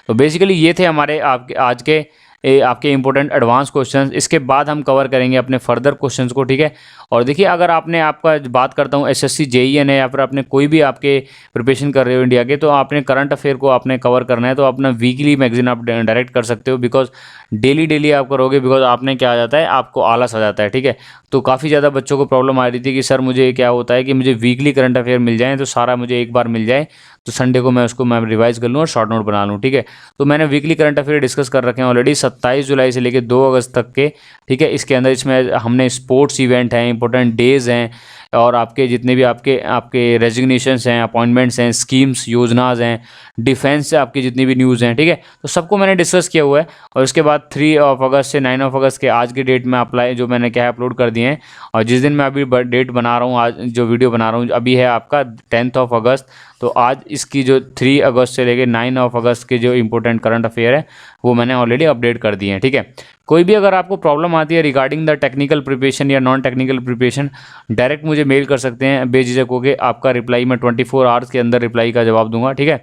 तो बेसिकली ये थे हमारे आपके आज के आपके इंपॉर्टेंट एडवांस क्वेश्चंस। इसके बाद हम कवर करेंगे अपने फर्दर क्वेश्चंस को। ठीक है, और देखिए अगर आपने आपका बात करता हूँ एसएससी जेईएन है या फिर आपने कोई भी आपके प्रिपरेशन कर रहे हो इंडिया के, तो आपने करंट अफेयर को आपने कवर करना है तो अपना वीकली मैगजीन आप डायरेक्ट कर सकते हो, बिकॉज डेली आप करोगे, बिकॉज आपने क्या आ जाता है, आपको आलस आ जाता है। ठीक है, तो काफ़ी ज़्यादा बच्चों को प्रॉब्लम आ रही थी कि सर मुझे क्या होता है कि मुझे वीकली करंट अफेयर मिल जाए, तो सारा मुझे एक बार मिल जाए तो संडे को मैं उसको रिवाइज कर लूँ और शॉर्ट नोट बना लूँ। ठीक है, तो मैंने वीकली करंट अफेयर डिस्कस कर रखे हैं ऑलरेडी 27 जुलाई से लेकर 2 अगस्त तक के। ठीक है, इसके अंदर इसमें हमने स्पोर्ट्स इवेंट हैं, इंपॉर्टेंट डेज हैं, और आपके जितने भी आपके रेजिग्नेशंस हैं, अपॉइंटमेंट्स हैं, स्कीम्स योजनाज हैं, डिफेंस से आपकी जितनी भी न्यूज़ हैं, ठीक है, तो सबको मैंने डिस्कस किया हुआ है। और उसके बाद 3 अगस्त से 9 अगस्त के आज की डेट में अप्लाई जो मैंने क्या है अपलोड कर दिए हैं। और जिस दिन मैं अभी डेट बना रहा हूँ, आज जो वीडियो बना रहा हूँ अभी है आपका 10 अगस्त, तो आज इसकी जो 3 अगस्त से लेकर 9 अगस्त के जो इंपॉर्टेंट करंट अफेयर है वो मैंने ऑलरेडी अपडेट कर दिए हैं। ठीक है, कोई भी अगर आपको प्रॉब्लम आती है रिगार्डिंग द टेक्निकल प्रिपरेशन या नॉन टेक्निकल प्रिपरेशन, डायरेक्ट मुझे मेल कर सकते हैं बेझिझक होकर। आपका रिप्लाई मैं 24 आवर्स के अंदर रिप्लाई का जवाब दूंगा। ठीक है,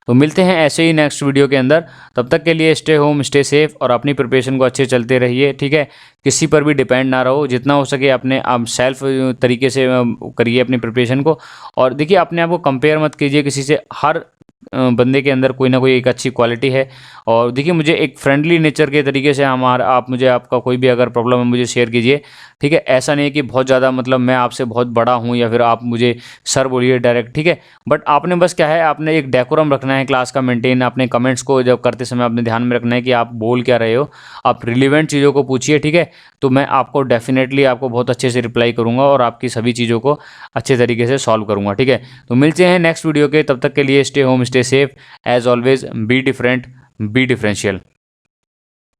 तो मिलते हैं ऐसे ही नेक्स्ट वीडियो के अंदर। तब तक के लिए स्टे होम, स्टे सेफ और अपनी प्रिपरेशन को अच्छे चलते रहिए। ठीक है, किसी पर भी डिपेंड ना रहो, जितना हो सके अपने आप सेल्फ तरीके से करिए अपनी प्रिपरेशन को। और देखिए अपने आप को कंपेयर मत कीजिए किसी से, हर बंदे के अंदर कोई ना कोई एक अच्छी क्वालिटी है। और देखिए मुझे एक फ्रेंडली नेचर के तरीके से आप मुझे आपका कोई भी अगर प्रॉब्लम है मुझे शेयर कीजिए। ठीक है, ऐसा नहीं है कि बहुत ज़्यादा मतलब मैं आपसे बहुत बड़ा हूँ या फिर आप मुझे सर बोलिए डायरेक्ट। ठीक है, बट आपने बस क्या है, आपने एक डेकोरम रखना है क्लास का मेंटेन। अपने कमेंट्स को जब करते समय आपने ध्यान में रखना है कि आप बोल क्या रहे हो, आप रिलेवेंट चीज़ों को पूछिए। ठीक है, तो मैं आपको डेफिनेटली आपको बहुत अच्छे से रिप्लाई करूँगा और आपकी सभी चीज़ों को अच्छे तरीके से सॉल्व करूँगा। ठीक है, तो मिलते हैं नेक्स्ट वीडियो के, तब तक के लिए stay home, stay safe, as always be different, be differential.